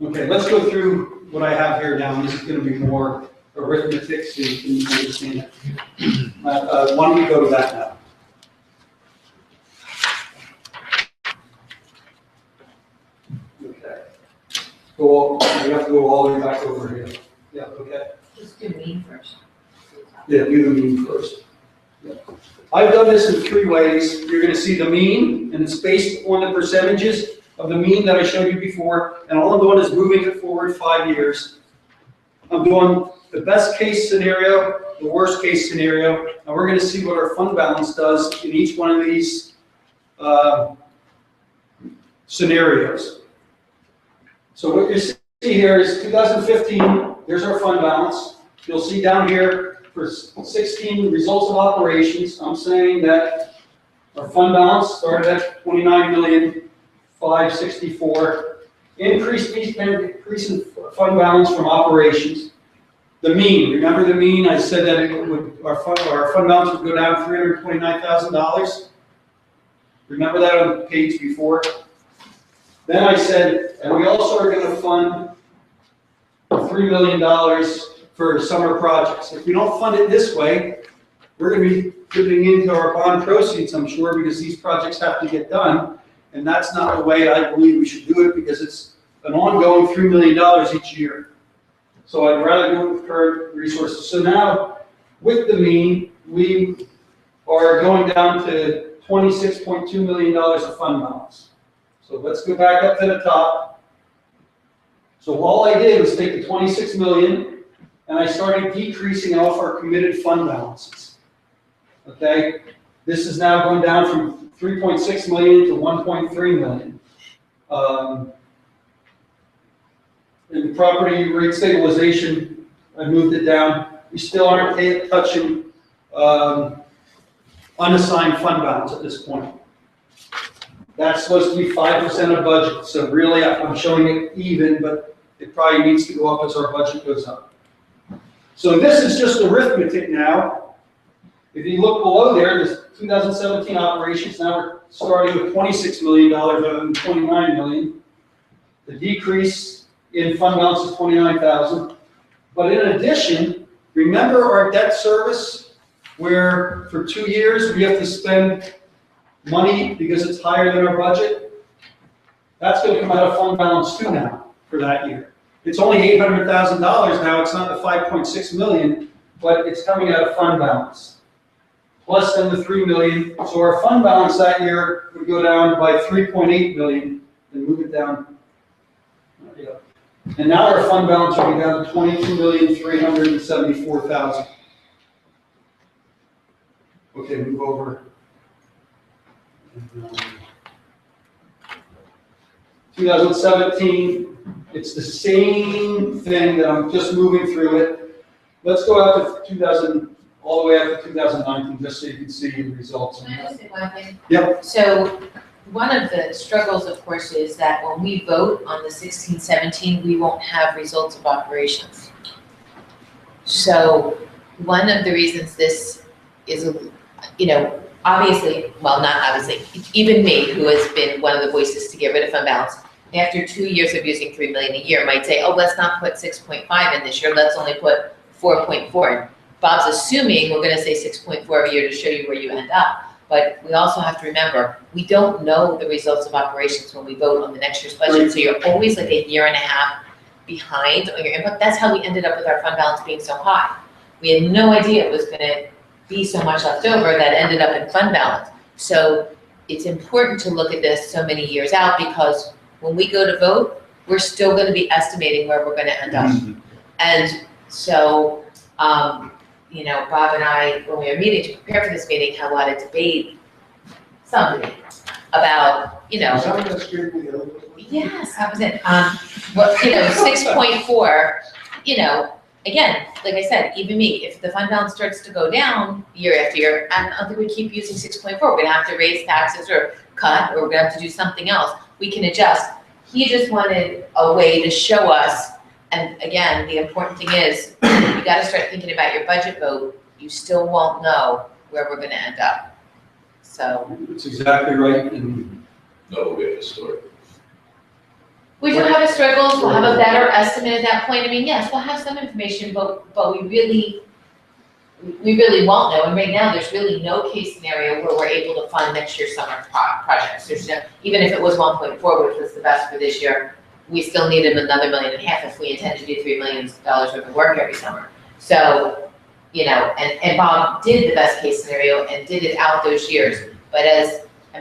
Okay, let's go through what I have here now. This is going to be more arithmetic so you can understand it. Why don't we go to that now? Okay. We have to go all the way back over here. Yeah, okay. Just do mean first. Yeah, do the mean first. Yeah. I've done this in three ways. You're going to see the mean, and it's based on the percentages of the mean that I showed you before, and all I'm doing is moving it forward 5 years. I'm doing the best case scenario, the worst case scenario, and we're going to see what our fund balance does in each one of these scenarios. So what you see here is 2015, there's our fund balance. You'll see down here, for 16 results of operations, I'm saying that our fund balance started at $29,564,000. Increase in fund balance from operations. The mean, remember the mean? I said that our fund balance would go down $329,000. Remember that on the page before? Then I said, and we also are going to fund $3 million for summer projects. If we don't fund it this way, we're going to be putting into our bond proceeds, I'm sure, because these projects have to get done. And that's not the way I believe we should do it, because it's an ongoing $3 million each year. So I'd rather do it with current resources. So now, with the mean, we are going down to $26.2 million of fund balance. So let's go back up to the top. So all I did was take the 26 million and I started decreasing off our committed fund balances. Okay? This is now going down from 3.6 million to 1.3 million. In the property rate stabilization, I moved it down. We still aren't touching unassigned fund balance at this point. That's supposed to be 5% of budget, so really I'm showing it even, but it probably needs to go up as our budget goes up. So this is just arithmetic now. If you look below there, this 2017 operations, now we're starting with $26 million rather than $29 million. The decrease in fund balance is $29,000. But in addition, remember our debt service, where for 2 years we have to spend money because it's higher than our budget? That's going to come out of fund balance too now for that year. It's only $800,000 now. It's not the 5.6 million, but it's coming out of fund balance. Plus then the 3 million. So our fund balance that year would go down by 3.8 million and move it down. Yeah. And now our fund balance will be down to 22,374,000. Okay, move over. 2017, it's the same thing that I'm just moving through it. Let's go out to 2000, all the way out to 2019, just so you can see the results. Can I just say one thing? Yep. So one of the struggles, of course, is that when we vote on the 16-17, we won't have results of operations. So one of the reasons this is, obviously, well, not obviously, even me, who has been one of the voices to get rid of fund balance, after 2 years of using 3 million a year, might say, oh, let's not put 6.5 in this year, let's only put 4.4. Bob's assuming we're gonna say 6.4 every year to show you where you end up. But we also have to remember, we don't know the results of operations when we vote on the next year's budget, so you're always like a year and a half behind on your input. That's how we ended up with our fund balance being so high. We had no idea it was gonna be so much left over that ended up in fund balance. So it's important to look at this so many years out, because when we go to vote, we're still gonna be estimating where we're gonna end up. And so, Bob and I, when we were meeting to prepare for this meeting, had a lot of debate, some debate, about, Yes, that was it. 6.4, again, like I said, even me, if the fund balance starts to go down year after year, I don't think we keep using 6.4. We're gonna have to raise taxes or cut, or we're gonna have to do something else. We can adjust. He just wanted a way to show us, and again, the important thing is, you gotta start thinking about your budget vote. You still won't know where we're gonna end up. So, That's exactly right. And No, we have a story. we do have historicals, we'll have a better estimate at that point. I mean, yes, we'll have some information, but we really won't know. And right now, there's really no case scenario where we're able to fund next year's summer projects. There's no, even if it was 1.4, which was the best for this year, we still needed another $1.5 million if we intend to do $3 million worth of work every summer. So, and Bob did the best case scenario and did it out those years. But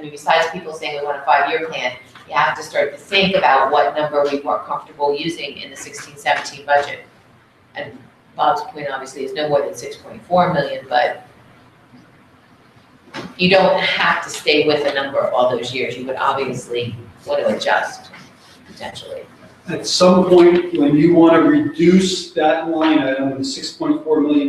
besides people saying we want a 5-year plan, you have to start to think about what number we weren't comfortable using in the 16-17 budget. And Bob's point obviously is no more than 6.4 million, but you don't have to stay with a number all those years. You would obviously want to adjust, potentially. at some point, when you want to reduce that line item of $6.4 million,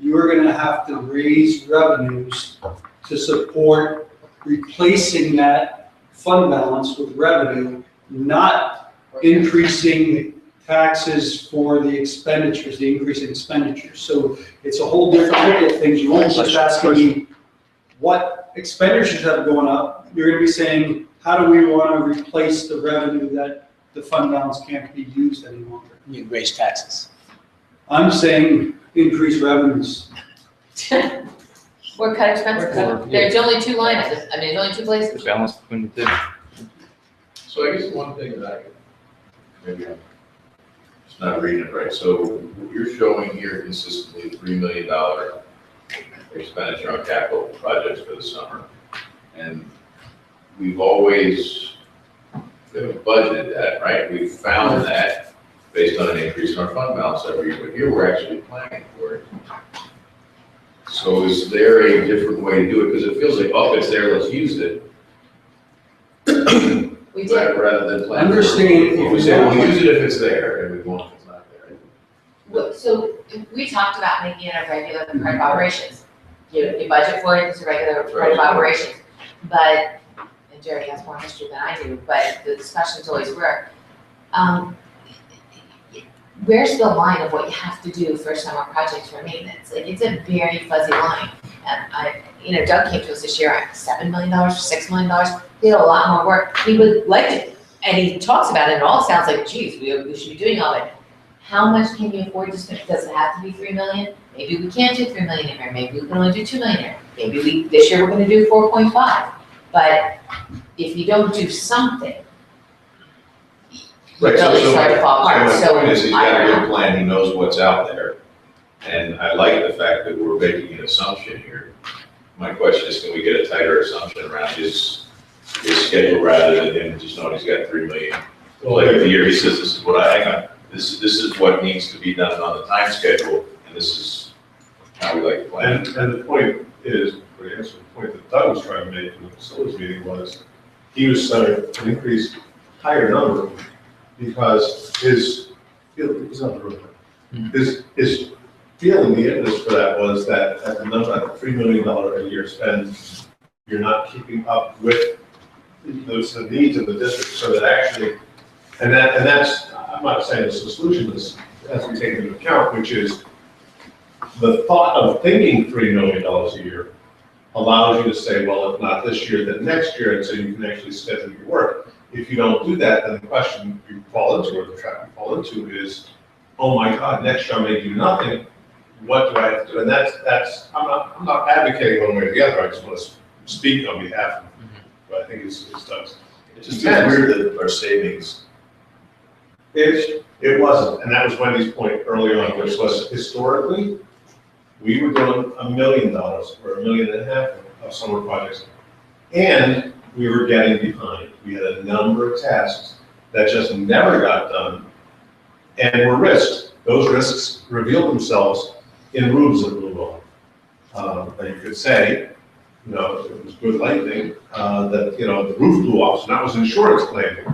you're going to have to raise revenues to support replacing that fund balance with revenue, not increasing taxes for the expenditures, the increase in expenditures. So it's a whole different look at things. You won't just asking me what expenditures have gone up. You're going to be saying, how do we want to replace the revenue that the fund balance can't be used any longer? You raise taxes. I'm saying increase revenues. Or cut expenses. There's only two line items. There's only two places. The balance between the two. So I guess one thing that maybe I'm just not reading it right. So you're showing here consistently $3 million expenditure on capital projects for the summer. And we've always budgeted that, right? We've found that based on an increase in our fund balance every year, but here we're actually planning for it. So is there a different way to do it? Because it feels like, oh, it's there, let's use it. We did. Rather than plan. Understand. We say, we'll use it if it's there, and we won't if it's not there. So we talked about making it a regular part of operations. You budget for it, it's a regular part of operations. But, and Jerry has more history than I do, but the discussions always were, where's the line of what you have to do for summer projects for maintenance? Like, it's a very fuzzy line. And Doug came to us this year, $7 million, $6 million, he had a lot more work. He would like to, and he talks about it, and it all sounds like, geez, we should be doing all of it. How much can you afford to spend? Does it have to be $3 million? Maybe we can't do $3 million here, maybe we can only do $2 million here. Maybe this year we're gonna do 4.5. But if you don't do something, you Right, really start to fall apart. My So point is, he's got I a don't good know. plan, he knows what's out there. And I like the fact that we're making an assumption here. My question is, can we get a tighter assumption around his schedule rather than him just knowing he's got 3 million? Like the year he says, this is what hang on, this is what needs to be done on the time schedule, and this is how we like to plan. And the point is, for the answer, the point that Doug was trying to make in the facilities meeting was, he was setting an increased higher number because his feeling, the impetus for that was that at the number, at the $3 million a year spend, you're not keeping up with the needs of the district, so that actually, and that's, I'm not saying it's the solution, this has to be taken into account, which is the thought of thinking $3 million a year allows you to say, well, if not this year, then next year, and so you can actually schedule your work. If you don't do that, then the question you fall into, or the trap you fall into is, oh my God, next year I may do nothing, what do I have to do? And that's, I'm not advocating one way or the other, I just want to speak on behalf of, but I think it's Doug's. It just seems weird that our savings. It wasn't, and that was Wendy's point earlier on, which was historically, we were doing $1 million or $1.5 million of summer projects, and we were getting behind. We had a number of tasks that just never got done, and were risks. Those risks revealed themselves in roofs that blew off. And you could say, it was good lightning, that, the roof blew off, so that was insurance claiming.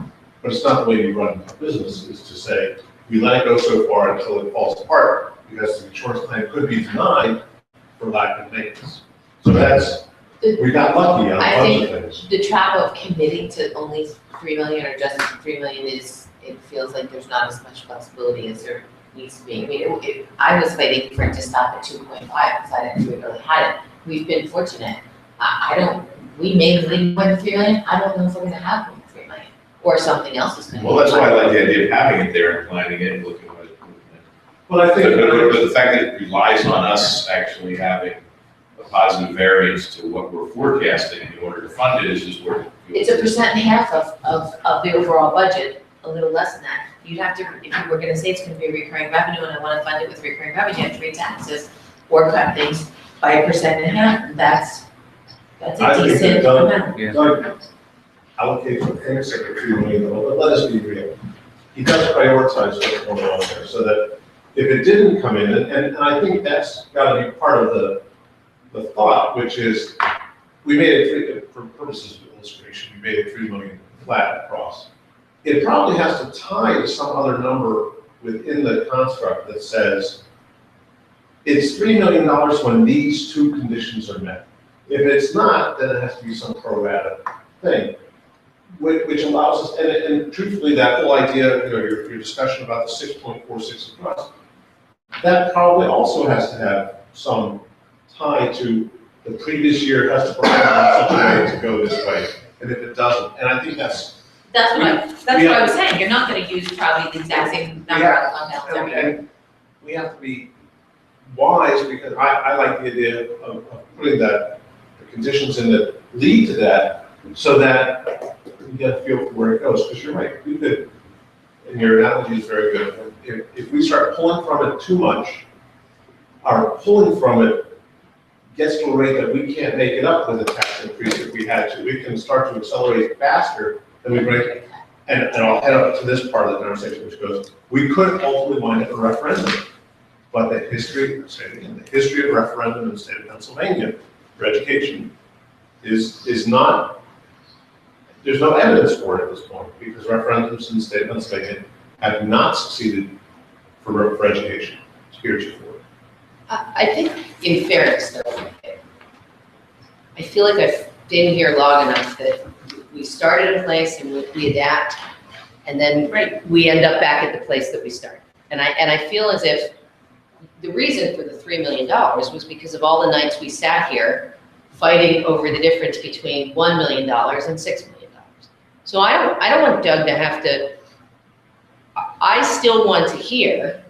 But it's not the way you run a business, is to say, we let it go so far until it falls apart, because the insurance claim could be denied for lack of maintenance. So we got lucky on a bunch of things. The trap of committing to only 3 million or just 3 million is, it feels like there's not as much flexibility as there needs to be. I mean, I was fighting for it to stop at 2.5 because I didn't think we really had it. We've been fortunate. We may need more than 3 million. I don't know if we're gonna have more than 3 million, or something else is gonna. Well, that's why I like the idea of having it there and planning it and looking at it. Well, I think. But the fact that it relies on us actually having a positive variance to what we're forecasting in order to fund it is just where. It's 1.5% of the overall budget, a little less than that. You'd have to, if you were gonna say it's gonna be recurring revenue and I wanna fund it with recurring revenue, you have to raise taxes or cut things by 1.5%. That's a decent amount. Doug allocates a things like $3 million, but let us be real. He does prioritize what's going on there, so that if it didn't come in, and I think that's gotta be part of the thought, which is, we made it, for purposes of illustration, we made it 3 million flat across. It probably has to tie to some other number within the construct that says, it's $3 million when these two conditions are met. If it's not, then it has to be some pro rata thing, which allows us, and truthfully, that whole idea, your discussion about the 6.46 across, that probably also has to have some tie to the previous year has to perform in such a way to go this way, and if it doesn't, and I think that's That's what I was saying, you're not gonna use probably the exact same number of fund balance every year. we have to be wise, because I like the idea of putting the conditions in that lead to that, so that you get a feel for where it goes, because you're right, we could, and your analogy is very good, if we start pulling from it too much, our pulling from it gets to a rate that we can't make it up with a tax increase if we had to. We can start to accelerate faster than we break. And I'll head up to this part of the conversation, which goes, we could ultimately wind up a referendum. But the history, I'll say it again, the history of referendum in the state of Pennsylvania for education is not, there's no evidence for it at this point, because referendums in the state of Pennsylvania have not succeeded for education heretofore. I think in fairness though, I feel like I've been here long enough that we started a place and we adapt, and then we end up back at the place that we started. And I feel as if the reason for the $3 million was because of all the nights we sat here fighting over the difference between $1 million and $6 million. So I don't want Doug to have to, I still want to hear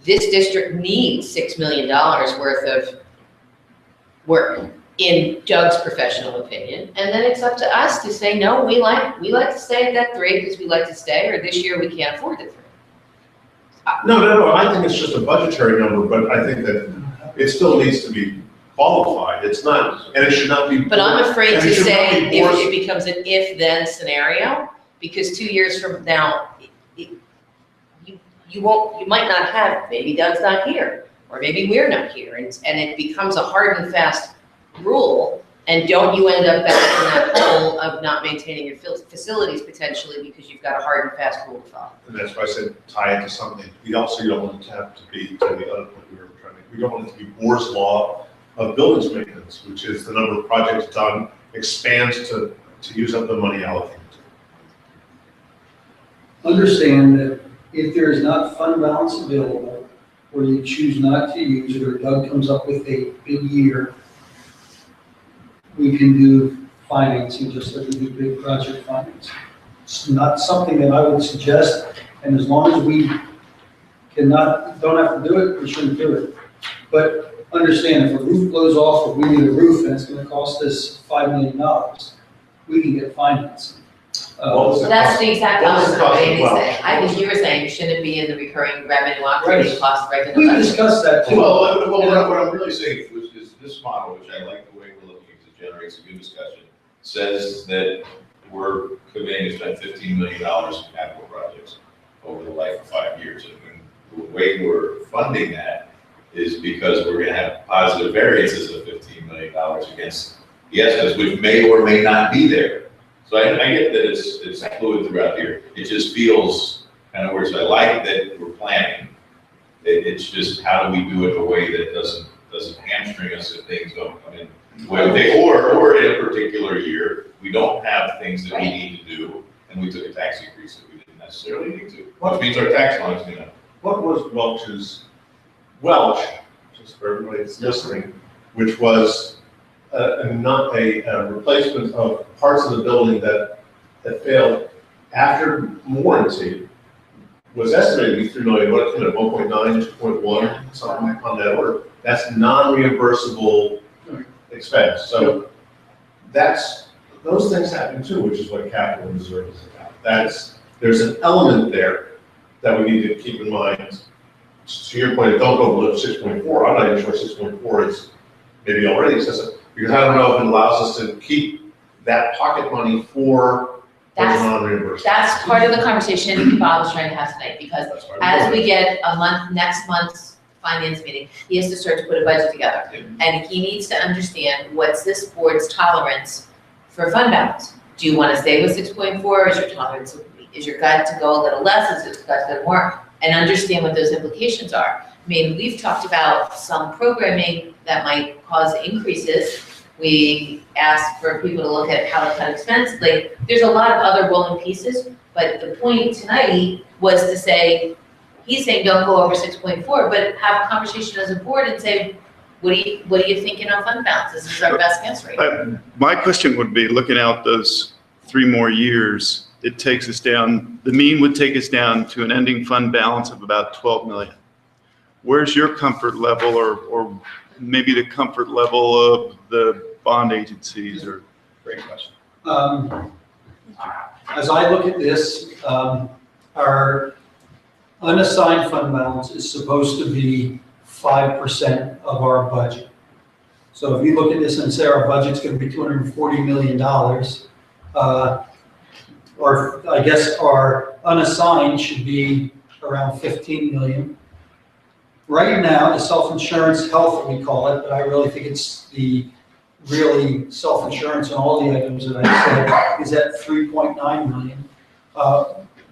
this district needs $6 million worth of work in Doug's professional opinion. And then it's up to us to say, no, we like to stay at that 3 because we like to stay, or this year we can't afford the 3. No, I think it's just a budgetary number, but I think that it still needs to be qualified. It's not, and it should not be. But I'm afraid and to it should not say be if forced. it becomes an if-then scenario, because 2 years from now, you might not have, maybe Doug's not here, or maybe we're not here, and it becomes a hard and fast rule, and don't you end up back in that hole of not maintaining your facilities potentially because you've got a hard and fast rule to follow. And that's why I said tie it to something. We also don't want it to have to be, to the other point we were trying to, we don't want it to be Moore's law of buildings maintenance, which is the number of projects done expands to use up the money allocated. Understand that if there is not fund balance available, or you choose not to use it, or Doug comes up with a big year, we can do financing just like we do big project financing. It's not something that I would suggest, and as long as we don't have to do it, we shouldn't do it. But understand, if a roof blows off, or we need a roof and it's gonna cost us $5 million, we can get financing. Well, So that's the exact What was the opposite of what cost of Andy's Welch? saying. I think you were saying, shouldn't be in the recurring revenue operating Right. cost right in the We budget. discussed that too. Well, what I'm really saying is this model, which I like the way we're looking at, it generates a good discussion, says that we're committing to spend $15 million in capital projects over the life of 5 years. And the way we're funding that is because we're gonna have positive variances of $15 million against the estimates, which may or may not be there. So I get that it's fluid throughout here. It just feels kind of weird. So I like that we're planning. It's just how do we do it in a way that doesn't hamstring us if things don't come in. Or in a particular year, we don't have things that we need to do, and we took a tax increase that we didn't necessarily need to. Which means our tax line's gonna. What was Welch, just for everybody that's listening, which was not a replacement of parts of the building that failed after warranty, was estimated to be $3 million, what, 1.9, 2.1, something on that order. That's non-reimbursable expense. So those things happen too, which is what capital reserve is about. There's an element there that we need to keep in mind. To your point, don't go below 6.4. I'm not even sure 6.4 is maybe already excessive, because I don't know if it allows us to keep that pocket money for That's- non-reimbursable. That's part of the conversation Bob was trying to have tonight, because That's why as we get next month's finance meeting, he has to start to put a budget together. And he needs to understand what's this board's tolerance for fund balance. Do you want to stay with 6.4? Is your tolerance, is your gut to go a little less? Is your gut to go more? And understand what those implications are. I mean, we've talked about some programming that might cause increases. We asked for people to look at how to cut expense. Like, there's a lot of other rolling pieces, but the point tonight was to say, he's saying don't go over 6.4, but have a conversation as a board and say, what are you thinking on fund balance? This is our best guess rate. My question would be, looking out those 3 more years, it takes us down, the mean would take us down to an ending fund balance of about 12 million. Where's your comfort level, or maybe the comfort level of the bond agencies? Or Great question. As I look at this, I our unassigned fund balance is supposed to be 5% of our budget. So if you look at this and say our budget's gonna be $240 million, or I guess our unassigned should be around 15 million. Right now, the self-insurance health, we call it, but I really think it's the really self-insurance and all the items that I said is at 3.9 million.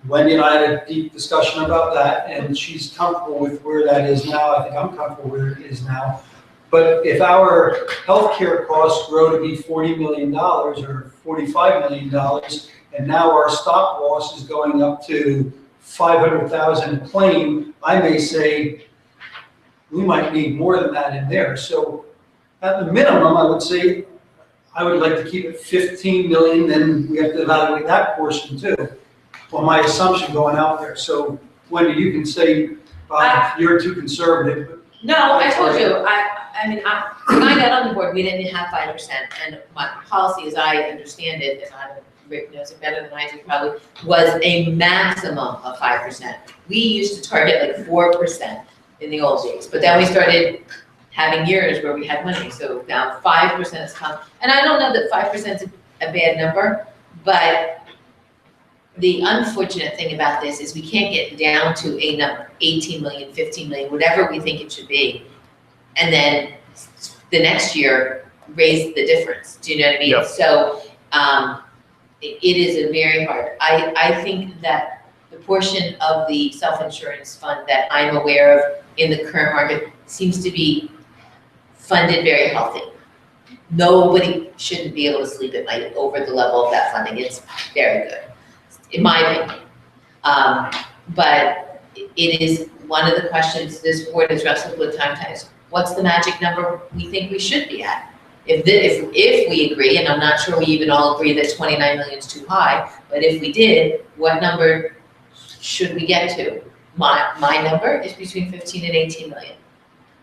Wendy and I had a deep discussion about that, and she's comfortable with where that is now. I think I'm comfortable where it is now. But if our healthcare costs grow to be $40 million or $45 million, and now our stop loss is going up to 500,000 a claim, I may say we might need more than that in there. So at the minimum, I would say I would like to keep it 15 million, then we have to evaluate that portion too. Well, my assumption going out there. So Wendy, you can say you're too conservative, but No, I told you, I mean, when I got on the board, we didn't have 5%, and my policy, as I understand it, and Rick knows it better than I do probably, was a maximum of 5%. We used to target like 4% in the old days, but then we started having years where we had money, so now 5% has come. And I don't know that 5% is a bad number, but the unfortunate thing about this is we can't get down to a number, 18 million, 15 million, whatever we think it should be, and then the next year raise the difference. Do you know what I mean? Yep. So it is a very hard. I think that the portion of the self-insurance fund that I'm aware of in the current market seems to be funded very healthy. Nobody shouldn't be able to sleep at night over the level of that funding. It's very good, in my opinion. But it is one of the questions this board has wrestled with times. What's the magic number we think we should be at? If we agree, and I'm not sure we even all agree that 29 million is too high, but if we did, what number should we get to? My number is between 15 and 18 million.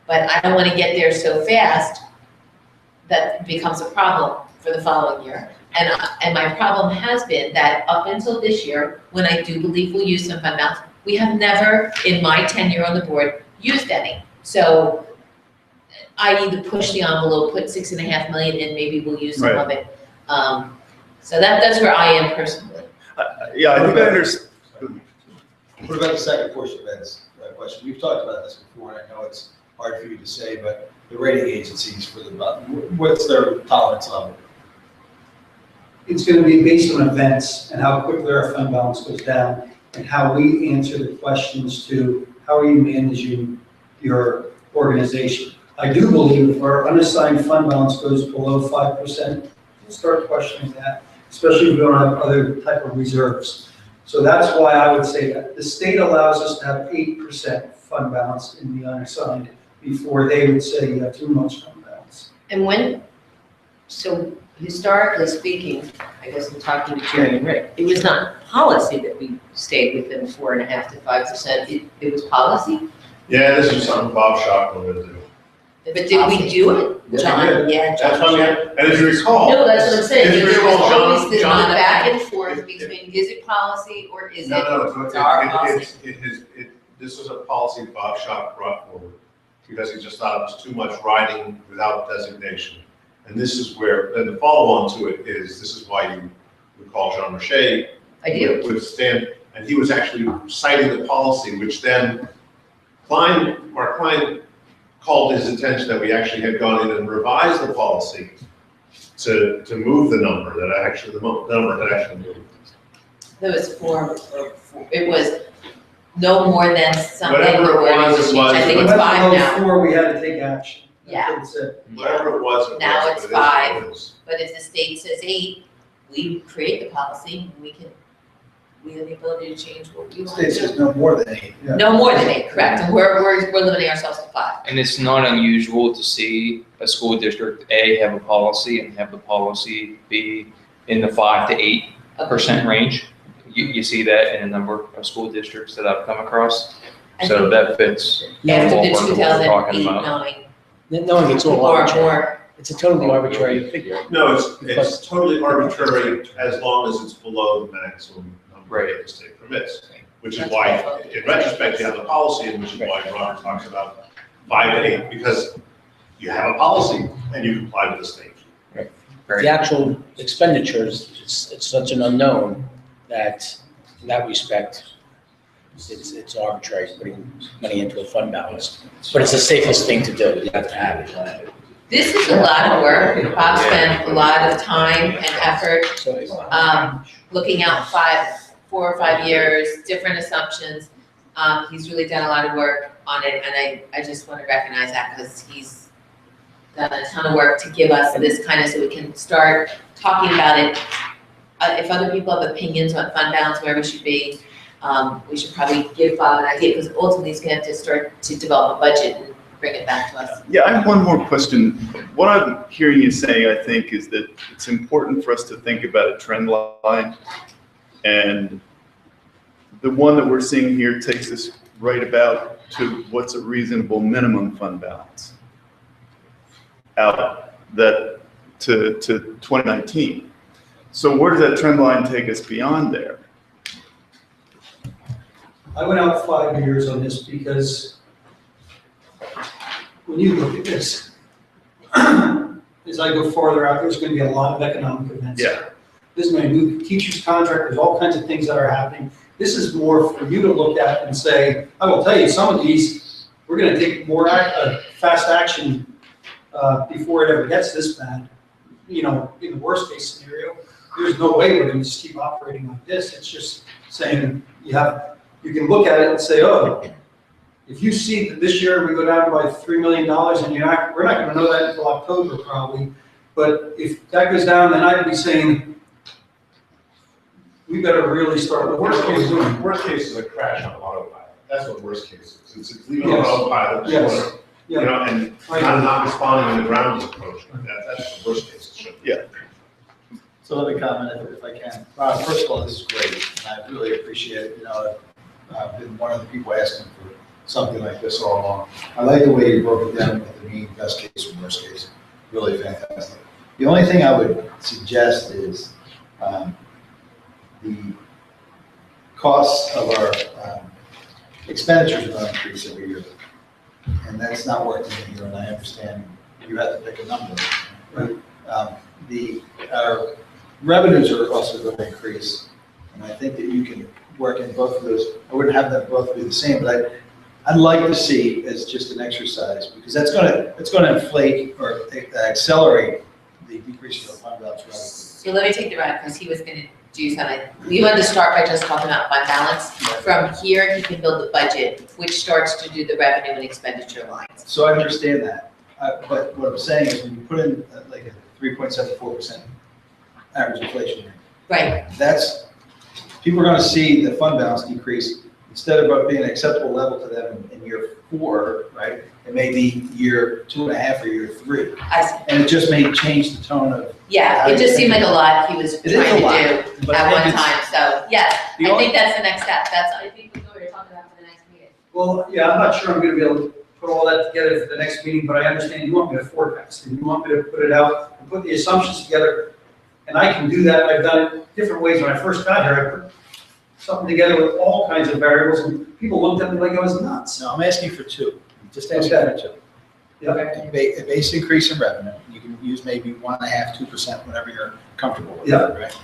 But I don't want to get there so fast that it becomes a problem for the following year. And my problem has been that up until this year, when I do believe we'll use some fund balance, we have never, in my tenure on the board, used any. So I either push the envelope, put 6.5 million in, maybe we'll use some of it. So that's where I am personally. Yeah, I think I understand. What about the second portion of Ed's question? We've talked about this before, and I know it's hard for you to say, but the rating agencies for the, what's their tolerance level? it's going to be based on events and how quickly our fund balance goes down and how we answer the questions to how are you managing your organization. I do believe if our unassigned fund balance goes below 5%, we'll start questioning that, especially if we don't have other type of reserves. So that's why I would say that the state allows us to have 8% fund balance in the unassigned before they would say you have too much fund balance. And when, so historically speaking, I guess I'm talking to Jerry and Rick, it was not policy that we stayed within 4.5 to 5%. It was policy, Yeah, this is something Bob Schock wanted to do. but did we do it? Yes, we John, did. yeah, John. That's why and if you recall. No, that's what I'm saying, If you there was recall, always this John- back and forth if- between, is it policy or is it? No, it's our policy? this was a policy Bob Schock brought forward because he just thought it was too much riding without designation. And this is where, and the follow-on to it is, this is why you recall Jean Roche. I do. Would stand, and he was actually citing the policy, which then Mark Klein called his attention that we actually had gone in and revised the policy to move the number, the number had actually moved. There was it was no more than something. Whatever it was, I think it's When 5 we now, went below 4, we had to take action. Yeah. That's what it said. Whatever it was. Now was, it's but it is what 5. it is. but if the state says 8, we create the policy, we have the ability to change what we want State to says do. no more than 8. Yeah. No more than 8, correct, and we're limiting ourselves to 5. And it's not unusual to see a school district A have a policy and have the policy be in the 5 to 8% range. You see that in a number of school districts that I've come across. I So think that fits the after ballpark the of what we're talking 2008, about. 9, No one gets all more and arbitrary. more, It's a totally arbitrary figure. No, it's totally arbitrary as long as it's below the maximum number Right. that the state permits. which is why, in retrospect, you have the policy, and which is why Robert talks about 5 to 8, because you have a policy and you comply with the state. The actual expenditures, it's such an unknown that in that respect, it's arbitrary putting money into a fund balance. But it's the safest thing to do. You have to have it. This is a lot of work. Bob spent a lot of time and effort, looking out 4 or 5 years, different assumptions. He's really done a lot of work on it, and I just want to recognize that because he's done a ton of work to give us this kind of, so we can start talking about it. If other people have opinions on fund balance, where we should be, we should probably give Bob an idea, because ultimately he's gonna have to start to develop a budget and bring it back to us. Yeah, I have one more question. What I'm hearing you say, I think, is that it's important for us to think about a trend line. And the one that we're seeing here takes us right about to what's a reasonable minimum fund balance out that to 2019. So where does that trend line take us beyond there? I went out 5 years on this because when you look at this, as I go farther out, there's gonna be a lot of economic events. Yeah. This is my new teacher's contract, there's all kinds of things that are happening. This is more for you to look at and say, I will tell you, some of these, we're gonna take more fast action before it ever gets this bad. You know, in the worst case scenario, there's no way we're gonna just keep operating like this. It's just saying you can look at it and say, oh, if you see that this year we go down by $3 million and we're not gonna know that until October probably, but if that goes down, then I'd be saying, we better really start. The worst case is a crash on autopilot. That's what worst case is. It's leaving on autopilot. Yes. You know, and not responding when the ground is approaching. That's the worst case. Yeah. So let me comment if I can. First of all, this is great, and I really appreciate it. You know, I've been one of the people asking for something like this all along. I like the way you broke it down with the mean, best case, and worst case. Really fantastic. The only thing I would suggest is the costs of our expenditures will increase every year. And that's not working here, and I understand you have to pick a number. Right. Our revenues are also going to increase, and I think that you can work in both of those. I wouldn't have them both be the same, but I'd like to see as just an exercise, because it's going to inflate or accelerate the decrease of the fund balance revenue. So let me take the ride, because he was gonna do something. We wanted to start by just talking about fund balance. From here, he can build the budget, which starts to do the revenue and expenditure lines. So I understand that, but what I'm saying is when you put in like a 3.74% average inflation rate, Right, that's, people are gonna see the fund balance decrease. Instead of being an acceptable level to them in year 4, right? It may be year 2.5 or year 3. I see. And it just may change the tone of. Yeah, it just seemed like a lot he was It is trying a lot, to do but at I one think it's- time, so, yes, The I only- think that's the next step. I think we know what you're talking about for the next meeting. Well, yeah, I'm not sure I'm gonna be able to put all that together for the next meeting, but I understand you want me to forecast, and you want me to put it out and put the assumptions together. And I can do that. I've done it different ways. When I first got here, I put something together with all kinds of variables, and people looked at me like I was nuts. No, I'm asking for 2. Just asking for 2. Yeah. A base increase in revenue. You can use maybe 1.5%, 2%, whatever you're comfortable with, Yeah. right?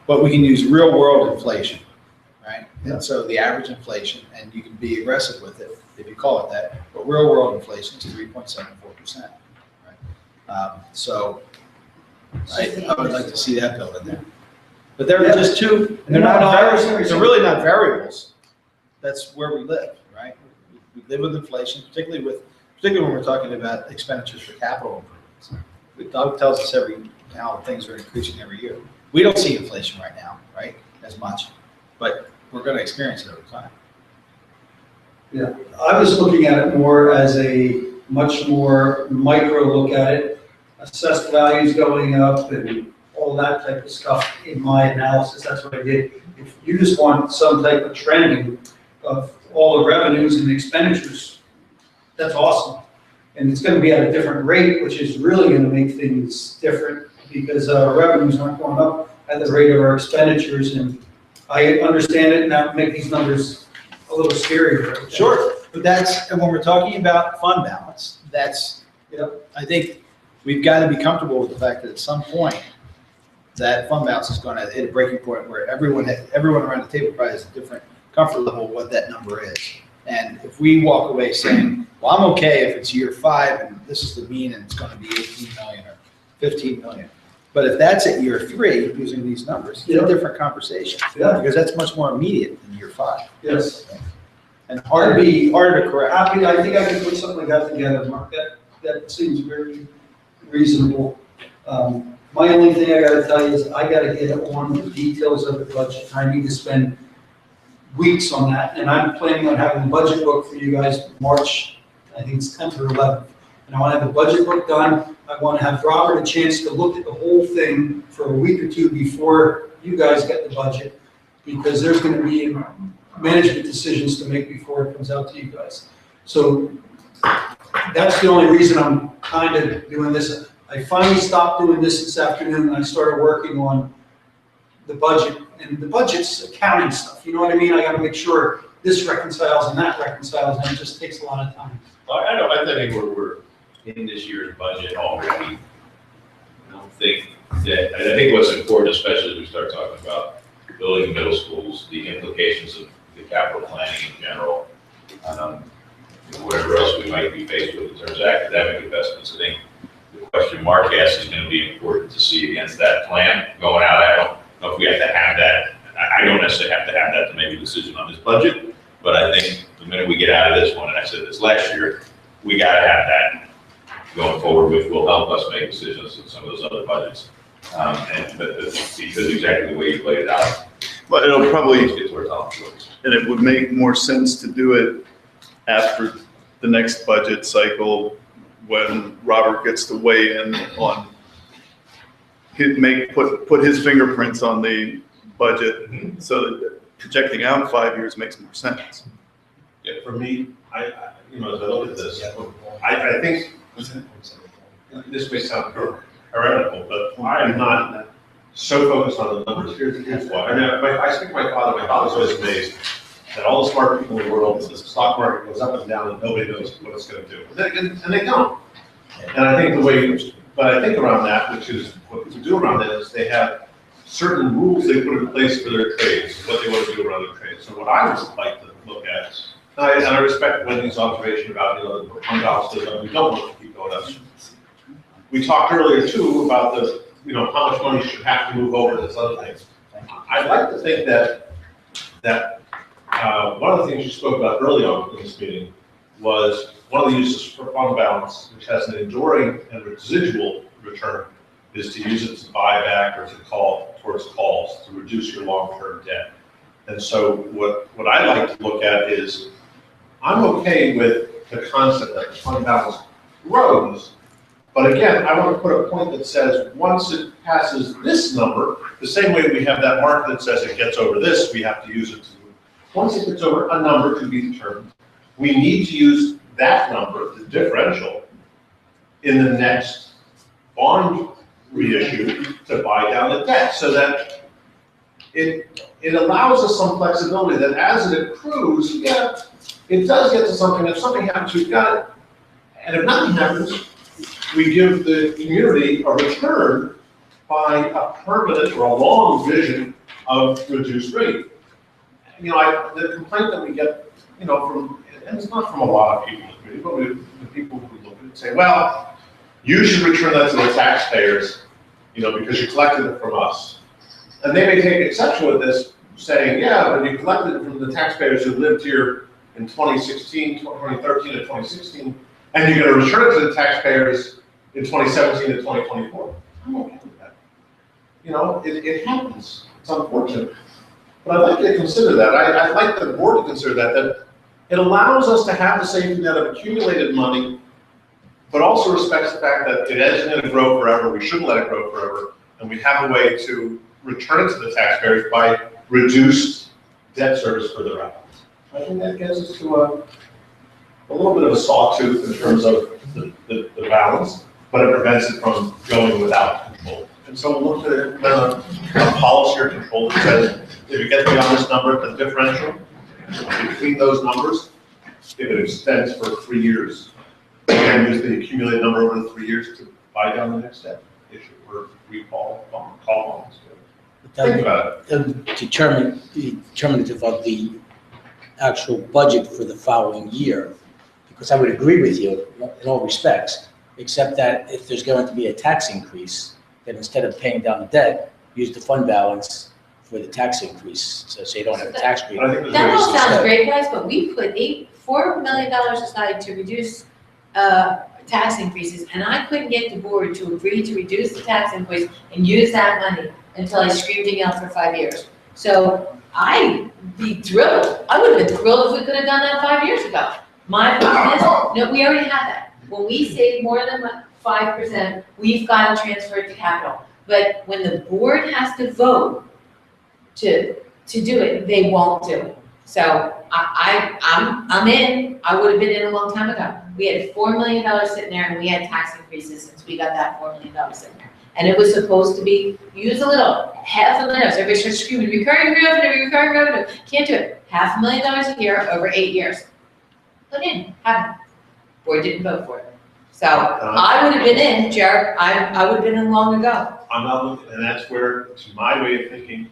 But we can use real world inflation, right? Yeah. And so the average inflation, and you can be aggressive with it if you call it that, but real world inflation is 3.74%, right? So I would like to see that built in there. But they're Yeah. just 2, and they're No, not no, I variables, understand what they're you're really not variables. That's where we live, right? We live with inflation, particularly when we're talking about expenditures for capital improvements. Doug tells us how things are increasing every year. We don't see inflation right now, right, as much, but we're gonna experience it over time. Yeah, I was looking at it more as a much more micro look at it, assessed values going up and all that type of stuff in my analysis. That's what I did. If you just want some type of trending of all the revenues and expenditures, that's awesome. And it's gonna be at a different rate, which is really gonna make things different, because our revenues aren't going up at the rate of our expenditures, and I understand it, and that make these numbers a little scarier. Sure, but that's, and when we're talking about fund balance, that's, I think we've got to be comfortable with the fact that at some point, that fund balance is going to hit a breaking point where everyone around the table probably has a different comfort level of what that number is. And if we walk away saying, well, I'm okay if it's year 5 and this is the mean and it's going to be 18 million or 15 million. But if that's at year 3, using these numbers, it's a different conversation. Yeah. Because that's much more immediate than year 5. Yes. And harder to correct. Happy, I think I can put something like that together, Mark, that seems very reasonable. My only thing I gotta tell you is I gotta get on the details of the budget. I need to spend weeks on that, and I'm planning on having a budget book for you guys March, I think it's 10th or 11th. And I wanna have the budget book done. I wanna have Robert a chance to look at the whole thing for a week or 2 before you guys get the budget, because there's gonna be management decisions to make before it comes out to you guys. So that's the only reason I'm kind of doing this. I finally stopped doing this afternoon, and I started working on the budget, and the budget's accounting stuff, you know what I mean? I gotta make sure this reconciles and that reconciles, and it just takes a lot of time. I think we're in this year's budget already. I don't think that, I think what's important, especially as we start talking about building middle schools, the implications of the capital planning in general, whatever else we might be faced with in terms of academic investments. I think the question Mark asked is going to be important to see against that plan going out. I don't know if we have to have that. I don't necessarily have to have that to make a decision on this budget, but I think the minute we get out of this one, and I said this last year, we got to have that going forward, which will help us make decisions in some of those other budgets. But because exactly the way you laid it out. But it'll probably, Get towards all of those. and it would make more sense to do it after the next budget cycle, when Robert gets to weigh in on, put his fingerprints on the budget, so that projecting out 5 years makes more sense. Yeah, for me, as I look at this, I think, this may sound heretical, but I am not so focused on the numbers. Here's why. I mean, I speak to my father. My father's always amazed that all the smart people in the world, the stock market goes up and down and nobody knows what it's going to do. And they don't. And I think but I think around that, which is what people do around that, is they have certain rules they put in place for their trades, what they want to do around their trades. So what I would like to look at, and I respect Wendy's observation about, the fund balance, we don't want to keep going up. We talked earlier too about how much money should have to move over to this other things. I'd like to think that one of the things you spoke about early on in this meeting was one of the uses for fund balance, which has an enduring and residual return, is to use it to buy back or to call towards calls to reduce your long-term debt. And so what I like to look at is, I'm okay with the concept that the fund balance grows, but again, I want to put a point that says once it passes this number, the same way we have that mark that says it gets over this, we have to use it to. Once it gets over a number to be determined, we need to use that number, the differential, in the next bond reissue to buy down the debt, so that it allows us some flexibility that as it accrues, it does get to something. If something happens, we've got it. And if nothing happens, we give the community a return by a permanent or a long vision of reduced rate. The complaint that we get, from, and it's not from a lot of people in the community, but the people who look at it say, well, you should return that to the taxpayers, because you collected it from us. And they may take exception with this, saying, yeah, but you collected it from the taxpayers who lived here in 2013 and 2016, and you're going to return it to the taxpayers in 2017 and 2024. I'm okay with that. It happens. It's unfortunate. But I'd like you to consider that. I'd like the board to consider that it allows us to have the safety net of accumulated money, but also respects the fact that it isn't going to grow forever. We shouldn't let it grow forever. And we have a way to return it to the taxpayers by reduced debt service for the records. I think that gets us to a little bit of a sawtooth in terms of the balance, but it prevents it from going without control. And so we'll look at a policy or control that says, if you get beyond this number, the differential between those numbers, if it extends for 3 years, you can use the accumulated number over the 3 years to buy down the next step, issue or recall, call bonds. Think about it. The determinative of the actual budget for the following year, because I would agree with you in all respects, except that if there's going to be a tax increase, then instead of paying down the debt, use the fund balance for the tax increase, so you don't have a tax increase. But I think there's That all ways to- sounds great, guys, but we put $4 million aside to reduce, tax increases, and I couldn't get the board to agree to reduce the tax increase and use that money until I screamed and yelled for 5 years. So I'd be thrilled, I would have been thrilled if we could have done that 5 years ago. My problem is, no, we already had that. When we save more than 5%, we've got to transfer it to capital. But when the board has to vote to do it, they won't do it. So I'm in, I would have been in a long time ago. We had $4 million sitting there and we had tax increases since we got that $4 million sitting there. And it was supposed to be, use a little, $500,000, everybody starts screaming, recurring revenue, can't do it. $500,000 a year over 8 years. Put in, have it. Board didn't vote for it. So I would have been in, Jared, I would have been in long ago. I'm not looking, and that's where, to my way of thinking,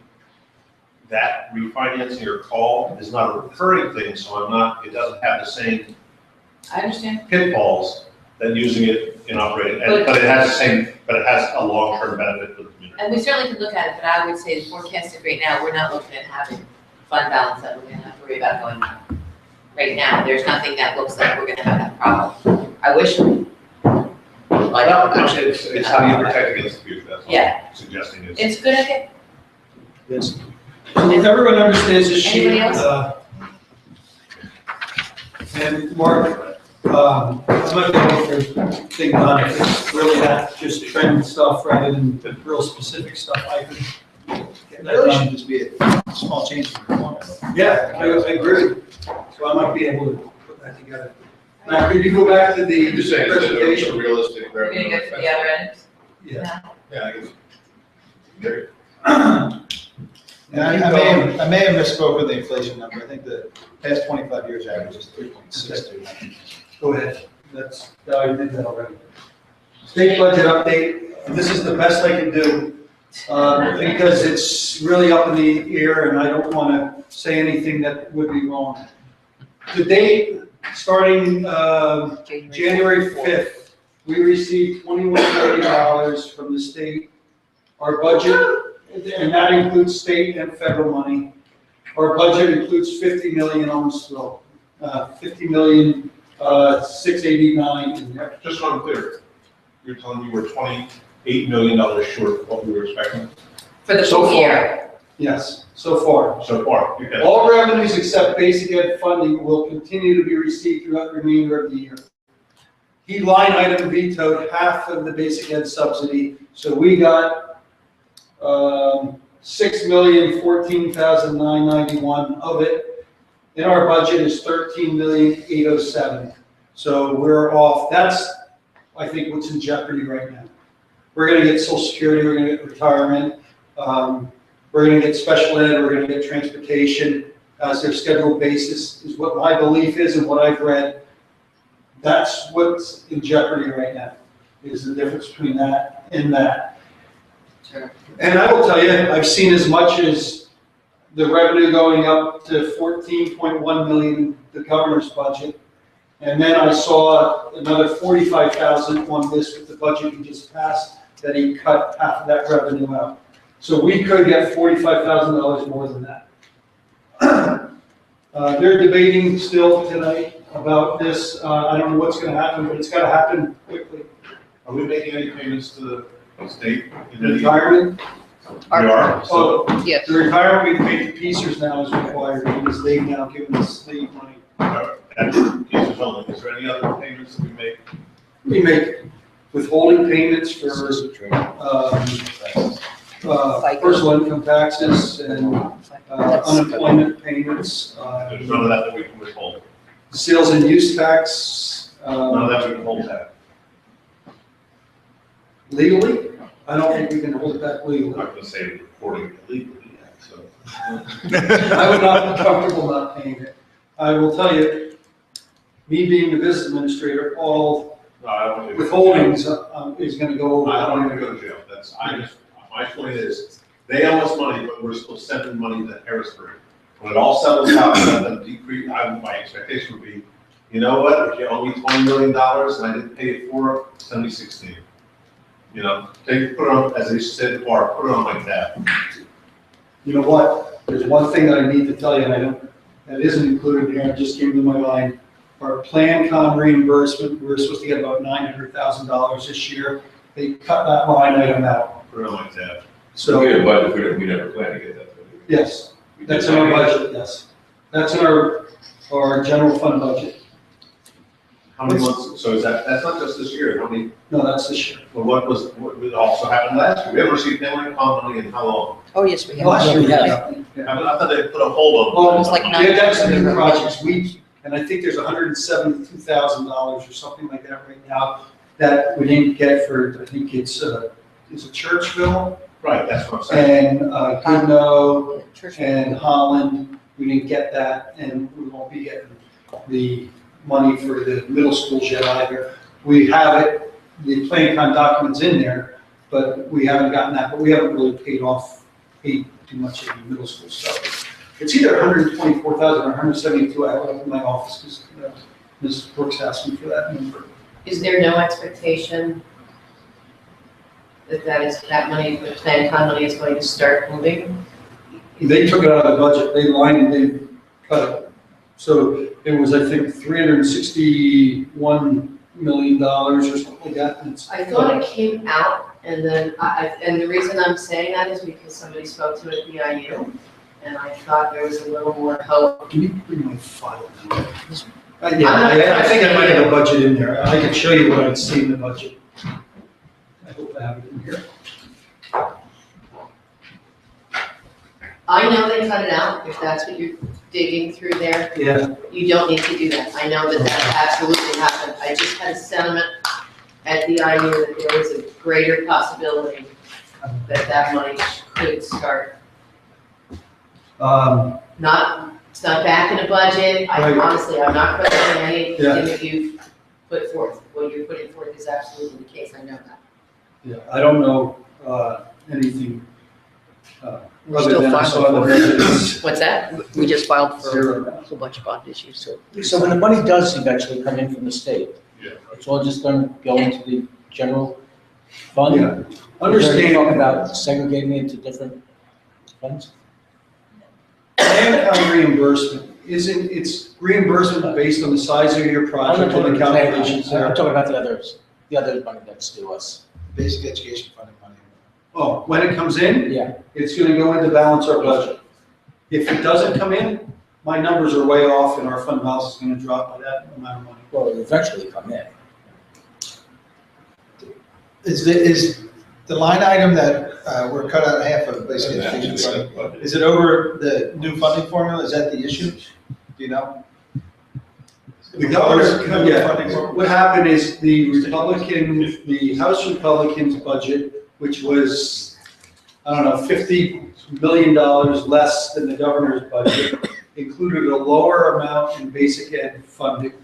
that refinancing or call is not a recurring thing, so it doesn't have the same I understand. pitfalls than using it in operating, but it has a long-term benefit for the community. And we certainly can look at it, but I would say the forecasted right now, we're not looking at having fund balance that we're gonna have to worry about going up. Right now, there's nothing that looks like we're gonna have that problem. I wish. I don't, actually. It's how you protect against the future, that's all Yeah. I'm suggesting is. It's good, okay? Yes. So everyone understands this sheet. Anybody else? And Mark, I'm not going to get everything done. If it's really that, just trend stuff rather than the real specific stuff, I could get It that really done. should just be a small change in the formula. Yeah, I agree. So I might be able to put that together. Now, could you go back to the I'm just saying, it's a presentation? realistic We're revenue. gonna go to the other end. Yeah. Yeah, I guess. There. And I may have misspoken the inflation number. I think the past 25 years average is 3.62. Go ahead. I did that already. State budget update. This is the best I can do, because it's really up in the air and I don't want to say anything that would be wrong. The date, starting January 5th, we received $21 million from the state. Our budget, and that includes state and federal money. Our budget includes $50 million almost, well, $50 million, 689 in there. Just so I'm clear, you're telling me we're $28 million short of what we were expecting For the So full far. year. Yes, so far. so far? Okay. All revenues except basic ed funding will continue to be received throughout the remainder of the year. He line item vetoed half of the basic ed subsidy, so we got $6,014,991 of it. And our budget is $13,807,000. So we're off. That's, I think, what's in jeopardy right now. We're gonna get Social Security, we're gonna get retirement, we're gonna get special ed, we're gonna get transportation as their scheduled basis, is what my belief is and what I've read. That's what's in jeopardy right now, is the difference between that and that. Sure. And I will tell you, I've seen as much as the revenue going up to 14.1 million, the governor's budget. And then I saw another 45,000 on this with the budget he just passed, that he cut half of that revenue out. So we could get $45,000 more than that. They're debating still tonight about this. I don't know what's gonna happen, but it's gotta happen quickly. Are we making any payments to the state? In any- Retirement, We are, so, Yes. the retirement we pay to Pacers now is required, because they've now given us the money. that's cases only. Is there any other payments that we make? We make withholding payments for, personal income taxes and unemployment payments, There's none of that we can withhold. sales and use tax, None of that we can hold back. legally. I don't think we can hold it back legally. I'm not gonna say reporting illegally yet, so. I would not be comfortable not paying it. I will tell you, me being the business administrator, all No, I don't want to. withholdings is gonna go over. I don't want to go to jail. That's, my point is, they owe us money, but we're still sending money to Harrisburg. When it all settles out, let them decrease, my expectation would be, you know what, if you owe me $20 million and I didn't pay it for, send me 16. You know, put it on, as they said before, put it on my tab. You know what, there's one thing that I need to tell you, and I don't, that isn't included here, it just came to my mind. Our Plan Com reimbursement, we were supposed to get about $900,000 this year. They cut that line item out. Put it on my tab. So, We had a budget, we never planned to get that. yes, We did that's in our not. budget, yes. That's in our general fund budget. How many months, so is that's not just this year, how many, No, that's this year. well, what also happened last year? We haven't received Plan Com money in how long? Oh, yes, we have. Last year we Yeah. had. I thought they put a hold on. Well, It's like we had done some new projects, and I think there's $172,000 or something like that right now that we didn't get for, I think it's Churchville Right, that's what I'm saying. and Goodnow and Holland. We didn't get that, and we won't be getting the money for the middle schools yet either. We have it, the Plan Con document's in there, but we haven't gotten that, but we haven't really paid too much of the middle school stuff. It's either 124,000 or 172, I have it up in my office, because Ms. Brooks asked me for that number. Is there no expectation that money, the Plan Con money is going to start moving? They took it out of the budget, they cut it. So it was, I think, $361 million or something like that. and it's- I thought it came out, and then and the reason I'm saying that is because somebody spoke to it at BIU, and I thought there was a little more hope. Can you bring my file? Yeah, I think I might have a budget in there. I can show you what I'd see in the budget. I hope I have it in here. I know they cut it out, if that's what you're digging through there. Yeah. You don't need to do that. I know that absolutely happened. I just had a sentiment at BIU that there was a greater possibility that money could start. It's not back in the budget. Right. Honestly, I'm not questioning anything Yeah. that you've put forth. What you're putting forth is absolutely the case. I know that. Yeah, I don't know anything We're other still than I saw filing the for it. budget. What's that? We just filed for Zero. a whole bunch of bond issues, so. So when the money does eventually come in from the state, Yeah. it's all just going to go into the general fund? Yeah. Is there any Understand talk about segregating it into different funds? Plan Con reimbursement it's reimbursement based on the size of your I'm not project talking and the about calculations I'm there. talking about the other money that's due us. Basic education funding money. Oh, when it comes in, Yeah. it's gonna go in to balance our budget. If it doesn't come in, my numbers are way off and our fund balance is gonna drop by that amount of money. Well, it'll eventually come in. Is the line item that we're cut out half of basic education funding, is it over the new funding formula? Is that the issue? Do you know? The governor, Funding yeah, formula? what happened is the House Republicans budget, which was, I don't know, $50 million less than the governor's budget, included a lower amount in basic ed funding.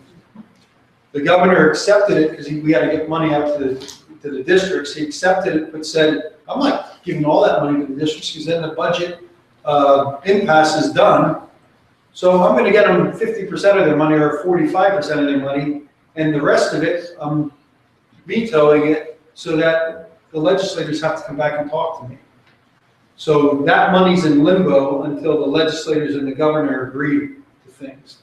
The governor accepted it because we had to get money out to the districts. He accepted it, but said, I'm not giving all that money to the districts because then the budget impasse is done. So I'm gonna get them 50% of their money or 45% of their money, and the rest of it, I'm vetoing it so that the legislators have to come back and talk to me. So that money's in limbo until the legislators and the governor agree to things.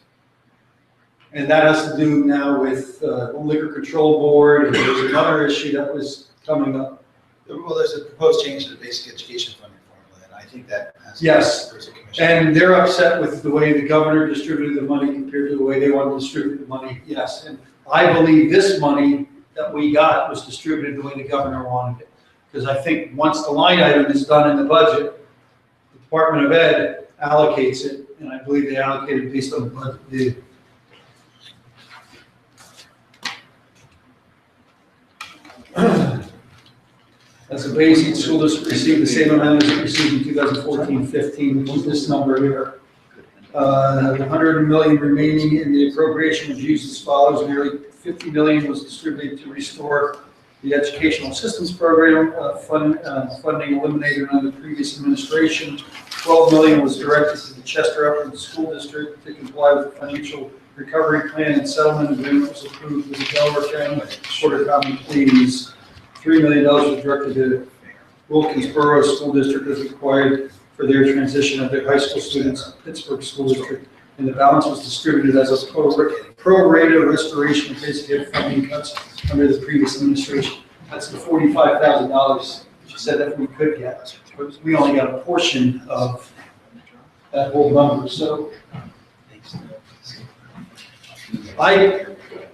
And that has to do now with the Liquor Control Board, and there's another issue that was coming up. Well, there's a proposed change to the basic education funding formula, and I think that has. Yes. There's a commission. And they're upset with the way the governor distributed the money compared to the way they want to distribute the money, yes. And I believe this money that we got was distributed the way the governor wanted it. Because I think once the line item is done in the budget, the Department of Ed allocates it, and I believe they allocate it based on the budget. As a base, each school district received the same amount as it received in 2014-15, which is this number here. The 100 million remaining in the appropriation was used as follows. Nearly 50 million was distributed to restore the educational assistance program, funding eliminated under the previous administration. 12 million was directed to the Chester Upland School District to comply with the financial recovery plan and settlement agreement was approved with the Delaware County Court of Common Pleas. $3 million was directed to Wilkinsboro School District as required for their transition of their high school students to Pittsburgh School District. And the balance was distributed as a pro-rata restoration of basic funding cuts under the previous administration. That's the $45,000 she said that we could get. But we only got a portion of that whole number. So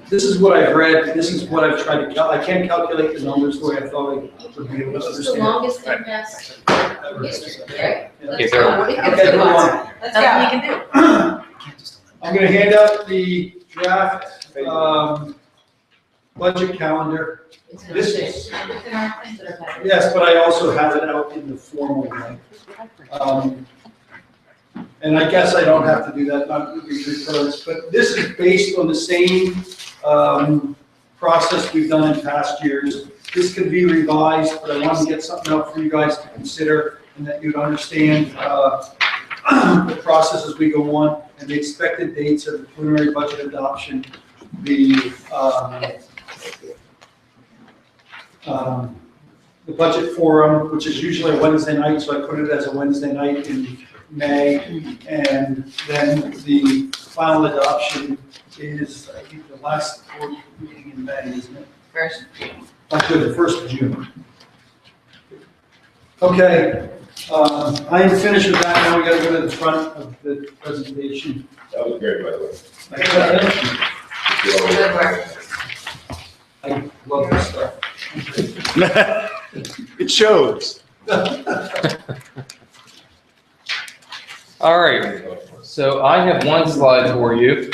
this is what I've read, this is what I've tried to I can't calculate the numbers the way I thought I would be able to It's the understand. longest and best history, right? Okay, fair. Okay, move on. Let's go. We can do. I'm gonna hand out the draft, budget calendar. It's in This our- is- it's in our plans that are back. Yes, but I also have it out in the formal way. And I guess I don't have to do that, not moving recurrence, but this is based on the same, process we've done in past years. This could be revised, but I want to get something out for you guys to consider and that you'd understand, the process as we go on and the expected dates of the preliminary budget adoption, the budget forum, which is usually a Wednesday night, so I put it as a Wednesday night in May, and then the final adoption is, I think, the last board meeting in May, isn't it? First. Actually, the 1st of June. Okay, I am finished with that, now we gotta go to the front of the presentation. That was great, by the way. Good work. I love this stuff. It shows. All right, so I have one slide for you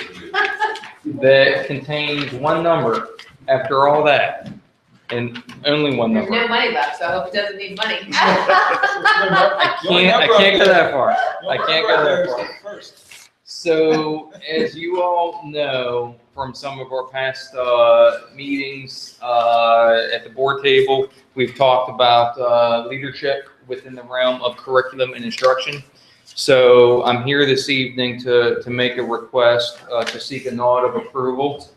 that contains one number after all that, and only one There's number. no money left, so I hope it doesn't need money. I can't go that far. I can't go that far. So, as you all know from some of our past meetings at the board table, we've talked about leadership within the realm of curriculum and instruction. So I'm here this evening to make a request to seek a nod of approval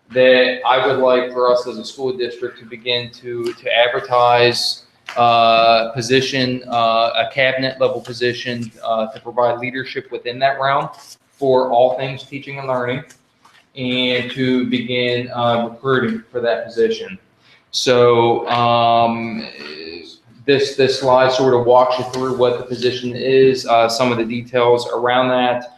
that I would like for us as a school district to begin to advertise position, a cabinet level position to provide leadership within that realm for all things teaching and learning, and to begin recruiting for that position. So this slide sort of walks you through what the position is, some of the details around that.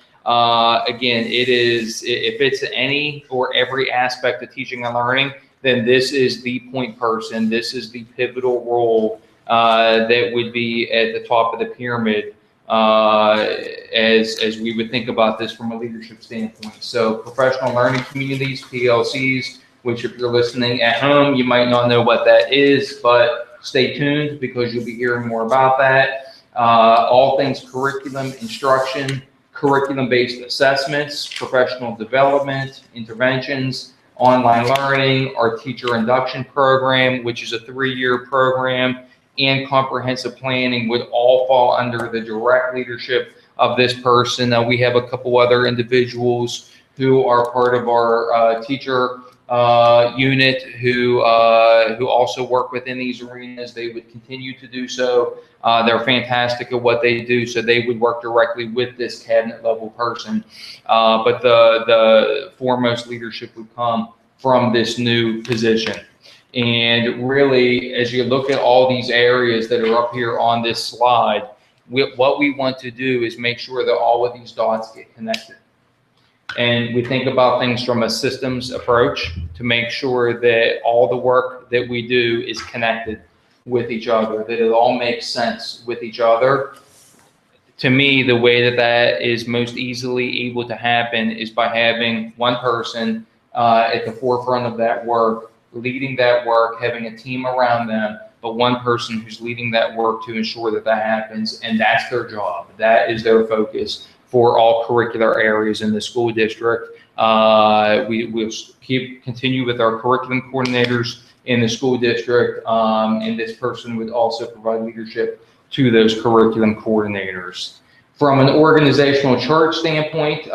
Again, it is, if it's any or every aspect of teaching and learning, then this is the point person. This is the pivotal role that would be at the top of the pyramid as we would think about this from a leadership standpoint. So professional learning communities, PLCs, which if you're listening at home, you might not know what that is, but stay tuned because you'll be hearing more about that. All things curriculum, instruction, curriculum-based assessments, professional development, interventions, online learning, our teacher induction program, which is a 3-year program, and comprehensive planning would all fall under the direct leadership of this person. Now, we have a couple other individuals who are part of our teacher unit who also work within these arenas. They would continue to do so. They're fantastic at what they do, so they would work directly with this cabinet level person. But the foremost leadership would come from this new position. And really, as you look at all these areas that are up here on this slide, what we want to do is make sure that all of these dots get connected. And we think about things from a systems approach to make sure that all the work that we do is connected with each other, that it all makes sense with each other. To me, the way that is most easily able to happen is by having one person at the forefront of that work, leading that work, having a team around them, but one person who's leading that work to ensure that that happens, and that's their job. That is their focus for all curricular areas in the school district. We'll continue with our curriculum coordinators in the school district, and this person would also provide leadership to those curriculum coordinators. From an organizational chart standpoint,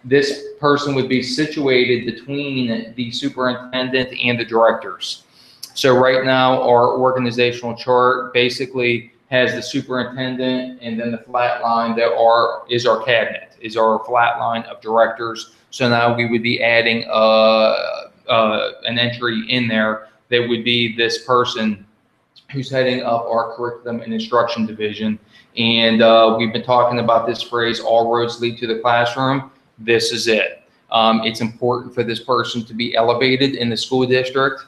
this person would be situated between the superintendent and the directors. So right now, our organizational chart basically has the superintendent, and then the flat line that is our cabinet, is our flat line of directors. So now we would be adding an entry in there that would be this person who's heading up our curriculum and instruction division. And we've been talking about this phrase, all roads lead to the classroom. This is it. It's important for this person to be elevated in the school district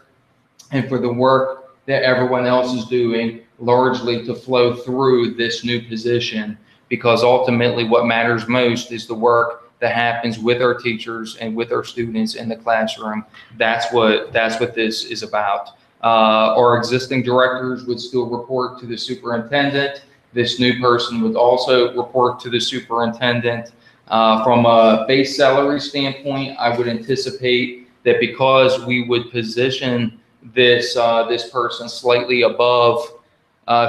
and for the work that everyone else is doing largely to flow through this new position, because ultimately what matters most is the work that happens with our teachers and with our students in the classroom. That's what this is about. Our existing directors would still report to the superintendent. This new person would also report to the superintendent. From a base salary standpoint, I would anticipate that because we would position this person slightly above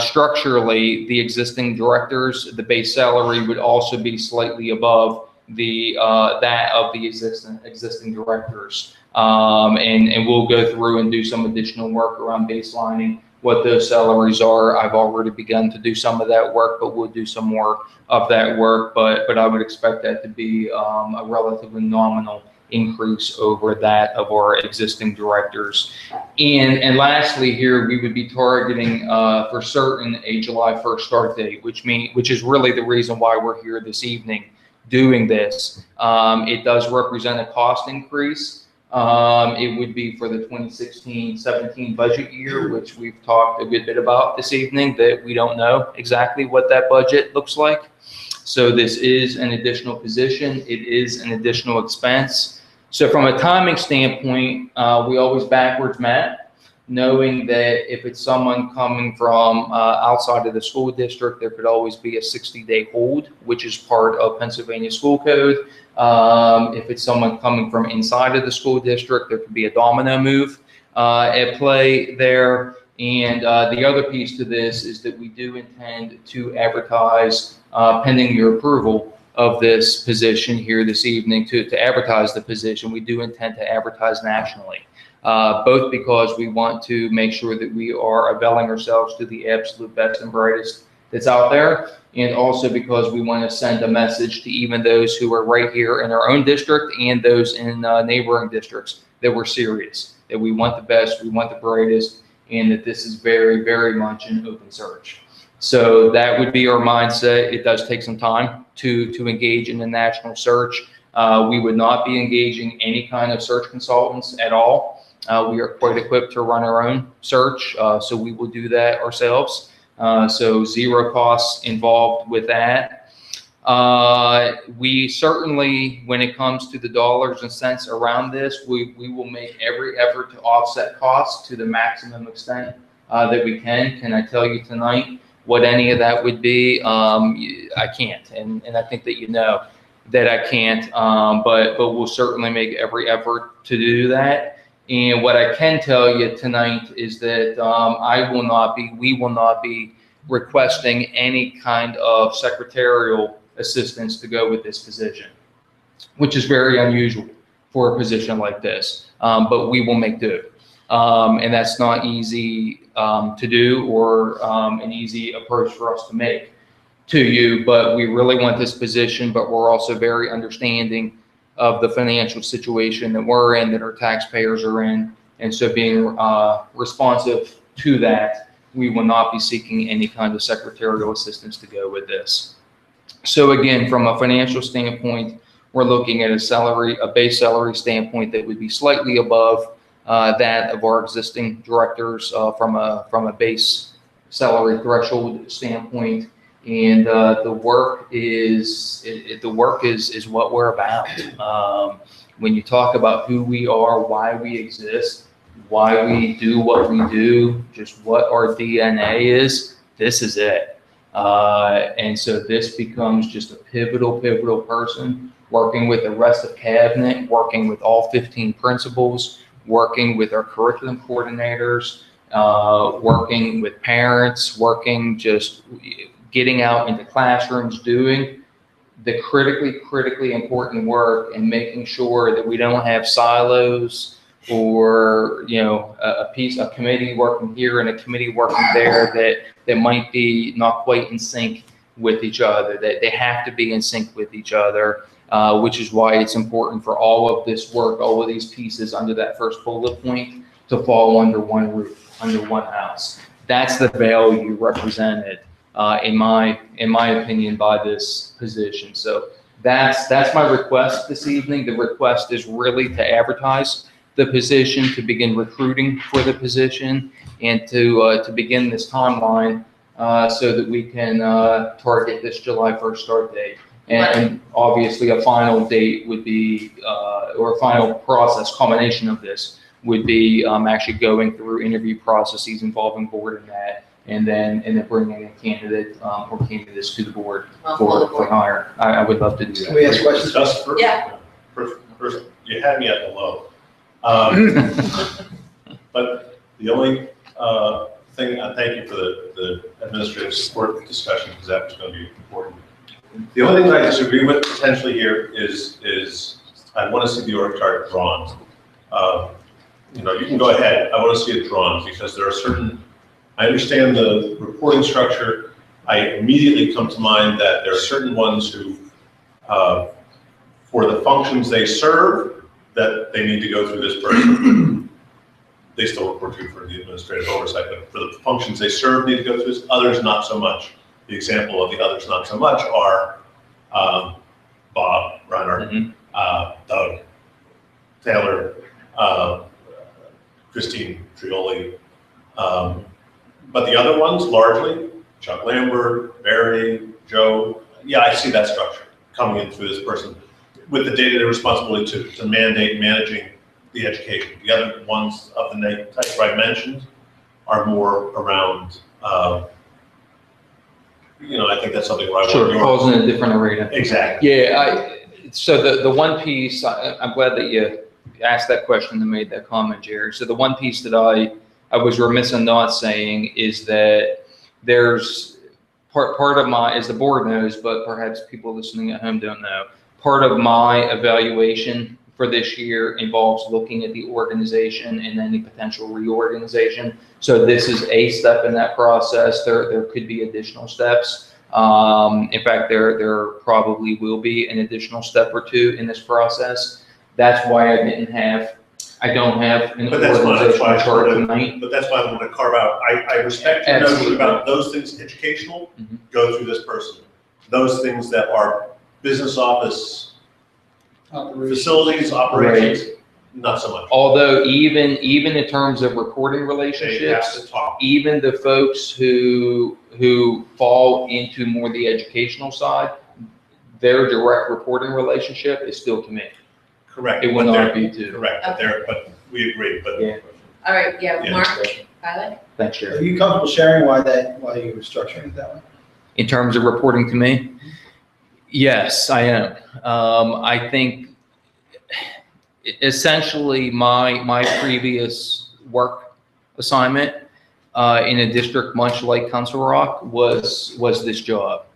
structurally the existing directors, the base salary would also be slightly above that of the existing directors. And we'll go through and do some additional work around baselining what those salaries are. I've already begun to do some of that work, but we'll do some more of that work. But I would expect that to be a relatively nominal increase over that of our existing directors. And lastly here, we would be targeting for certain a July 1st start date, which is really the reason why we're here this evening doing this. It does represent a cost increase. It would be for the 2016-17 budget year, which we've talked a good bit about this evening, that we don't know exactly what that budget looks like. So this is an additional position. It is an additional expense. So from a timing standpoint, we always backwards map, knowing that if it's someone coming from outside of the school district, there could always be a 60-day hold, which is part of Pennsylvania school code. If it's someone coming from inside of the school district, there could be a domino move at play there. And the other piece to this is that we do intend to advertise, pending your approval of this position here this evening, to advertise the position. We do intend to advertise nationally, both because we want to make sure that we are availing ourselves to the absolute best and brightest that's out there, and also because we want to send a message to even those who are right here in our own district and those in neighboring districts that we're serious, that we want the best, we want the brightest, and that this is very, very much an open search. So that would be our mindset. It does take some time to engage in a national search. We would not be engaging any kind of search consultants at all. We are quite equipped to run our own search, so we will do that ourselves. So zero costs involved with that. We certainly, when it comes to the dollars and cents around this, we will make every effort to offset costs to the maximum extent that we can. Can I tell you tonight what any of that would be? I can't, and I think that you know that I can't, but we'll certainly make every effort to do that. And what I can tell you tonight is that we will not be requesting any kind of secretarial assistance to go with this position, which is very unusual for a position like this, but we will make do. And that's not easy to do, or an easy approach for us to make to you, but we really want this position, but we're also very understanding of the financial situation that we're in, that our taxpayers are in. And so being responsive to that, we will not be seeking any kind of secretarial assistance to go with this. So again, from a financial standpoint, we're looking at a base salary standpoint that would be slightly above that of our existing directors from a base salary threshold standpoint. And the work is what we're about. When you talk about who we are, why we exist, why we do what we do, just what our DNA is, this is it. And so this becomes just a pivotal person, working with the rest of cabinet, working with all 15 principals, working with our curriculum coordinators, working with parents, working just getting out into classrooms, doing the critically important work and making sure that we don't have silos or, a committee working here and a committee working there that might be not quite in sync with each other, that they have to be in sync with each other, which is why it's important for all of this work, all of these pieces under that first bullet point to fall under one roof, under one house. That's the value represented, in my opinion, by this position. So that's my request this evening. The request is really to advertise the position, to begin recruiting for the position, and to begin this timeline so that we can target this July 1st start date. And obviously a final date would be, or a final process, culmination of this would be actually going through interview processes involving board and that, and then bringing a candidate or candidates to the board for hire. I would love to do that. Can we ask questions? Just first, Yeah. first, you had me at the low. But the only thing, thank you for the administrative support discussion, because that was going to be important. The only thing I disagree with potentially here is I want to see the org chart drawn. You can go ahead. I want to see it drawn because there are certain, I understand the reporting structure. I immediately come to mind that there are certain ones who, for the functions they serve, that they need to go through this person. They still report to for the administrative oversight, but for the functions they serve need to go through this, others not so much. The example of the others not so much are Bob, Reiner, Doug, Taylor, Christine Trioli. But the other ones, largely, Chuck Lambert, Barry, Joe, yeah, I see that structure coming in through this person with the day-to-day responsibility to mandate managing the education. The other ones of the types I mentioned are more around, I think that's something where I Sure, want falls in a different arena. Exactly. Yeah, so the one piece, I'm glad that you asked that question and made that comment, Jerry. So the one piece that I was remiss in not saying is that there's part of my, as the board knows, but perhaps people listening at home don't know, part of my evaluation for this year involves looking at the organization and any potential reorganization. So this is a step in that process. There could be additional steps. In fact, there probably will be an additional step or two in this process. That's why I don't have an organizational chart tonight. But that's why I want to carve out. I respect your notion about those things educational, go through this person. Those things that are business office, facilities, operations, not so much. Although even in terms of reporting They have relationships, to talk. even the folks who fall into more the educational side, their direct reporting relationship is still to me. Correct. It will not be to. Correct, but we agree, but. Yeah. All right, yeah, Yeah. Mark, Tyler? Thanks, Are Jerry. you comfortable sharing why you were structuring it that way? In terms of reporting to me, yes, I am. I think essentially my previous work assignment in a district much like Council Rock was this job.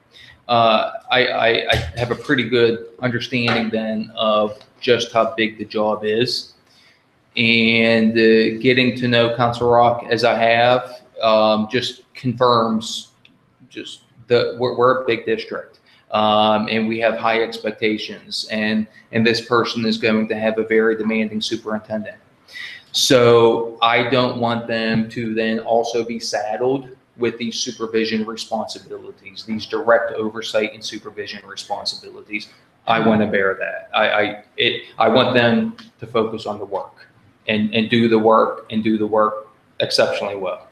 I have a pretty good understanding then of just how big the job is, and getting to know Council Rock as I have just confirms we're a big district, and we have high expectations, and this person is going to have a very demanding superintendent. So I don't want them to then also be saddled with these supervision responsibilities, these direct oversight and supervision responsibilities. I want to bear that. I want them to focus on the work and do the work exceptionally well.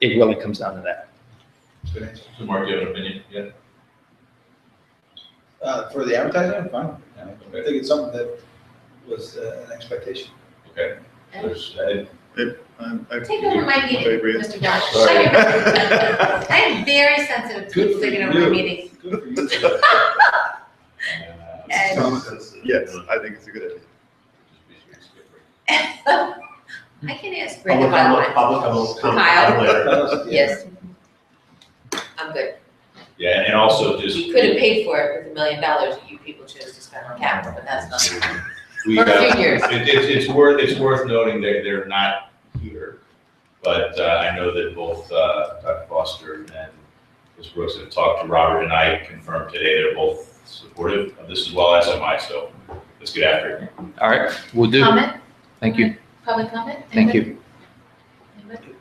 It really comes down to that. Good answer. So Mark, do you have an opinion? Yeah. For the advertising, fine. I think it's something that was an expectation. Okay. Take over my meeting, Agree. Mr. Josh. Sorry. I am very sensitive to people taking over my meetings. Good for you. And Yes, I think it's a good idea. I can ask Brenda Public about comment, Kyle? later. Yes. I'm good. Yeah, and also just. We could have paid for it with $1 million that you people chose to spend on capital, but that's not. We, For a few years. it's worth noting that they're not here, but I know that both Dr. Foster and Ms. Brooks have talked to Robert, and I confirmed today they're both supportive of this as well as am I, so let's get after it. All right, we'll do. Comment? Thank you. Public comment? Thank you. Anybody?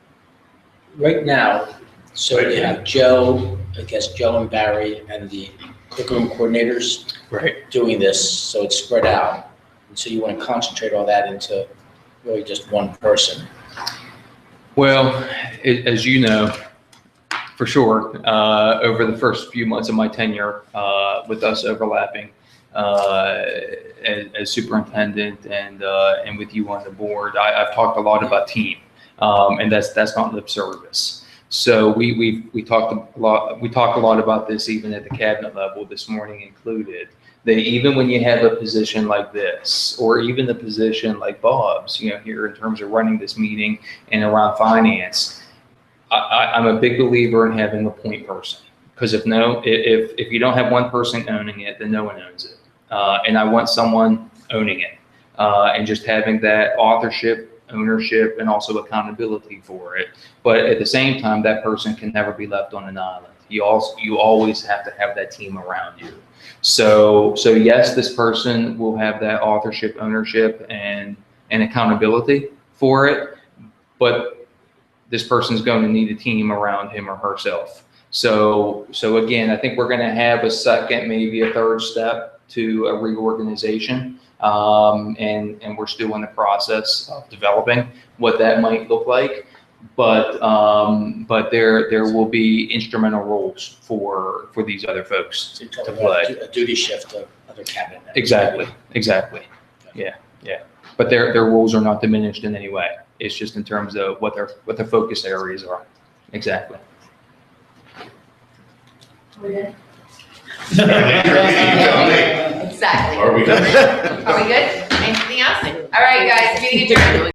Right now, so you have Joe, I guess Joe and Barry and the curriculum coordinators Right. doing this, so it's spread out. And so you want to concentrate all that into really just one person. Well, as you know, for sure, over the first few months of my tenure, with us overlapping, as superintendent and with you on the board, I've talked a lot about team, and that's not lip service. So we talked a lot about this even at the cabinet level this morning included. That even when you have a position like this, or even the position like Bob's, here in terms of running this meeting and around finance, I'm a big believer in having a point person. Because if you don't have one person owning it, then no one owns it. And I want someone owning it, and just having that authorship, ownership, and also accountability for it. But at the same time, that person can never be left on an island. You always have to have that team around you. So yes, this person will have that authorship, ownership, and accountability for it, but this person's going to need a team around him or herself. So again, I think we're going to have a second, maybe a third step to a reorganization, and we're still in the process of developing what that might look like. But there will be instrumental roles for these other folks So you're talking to about play. a duty shift of other cabinet members. Exactly. Yeah. But their roles are not diminished in any way. It's just in terms of what their focus areas are. Exactly. We good? You tell me. Exactly. Are we done? Are we good? Anything else? All right, guys, meeting adjourned.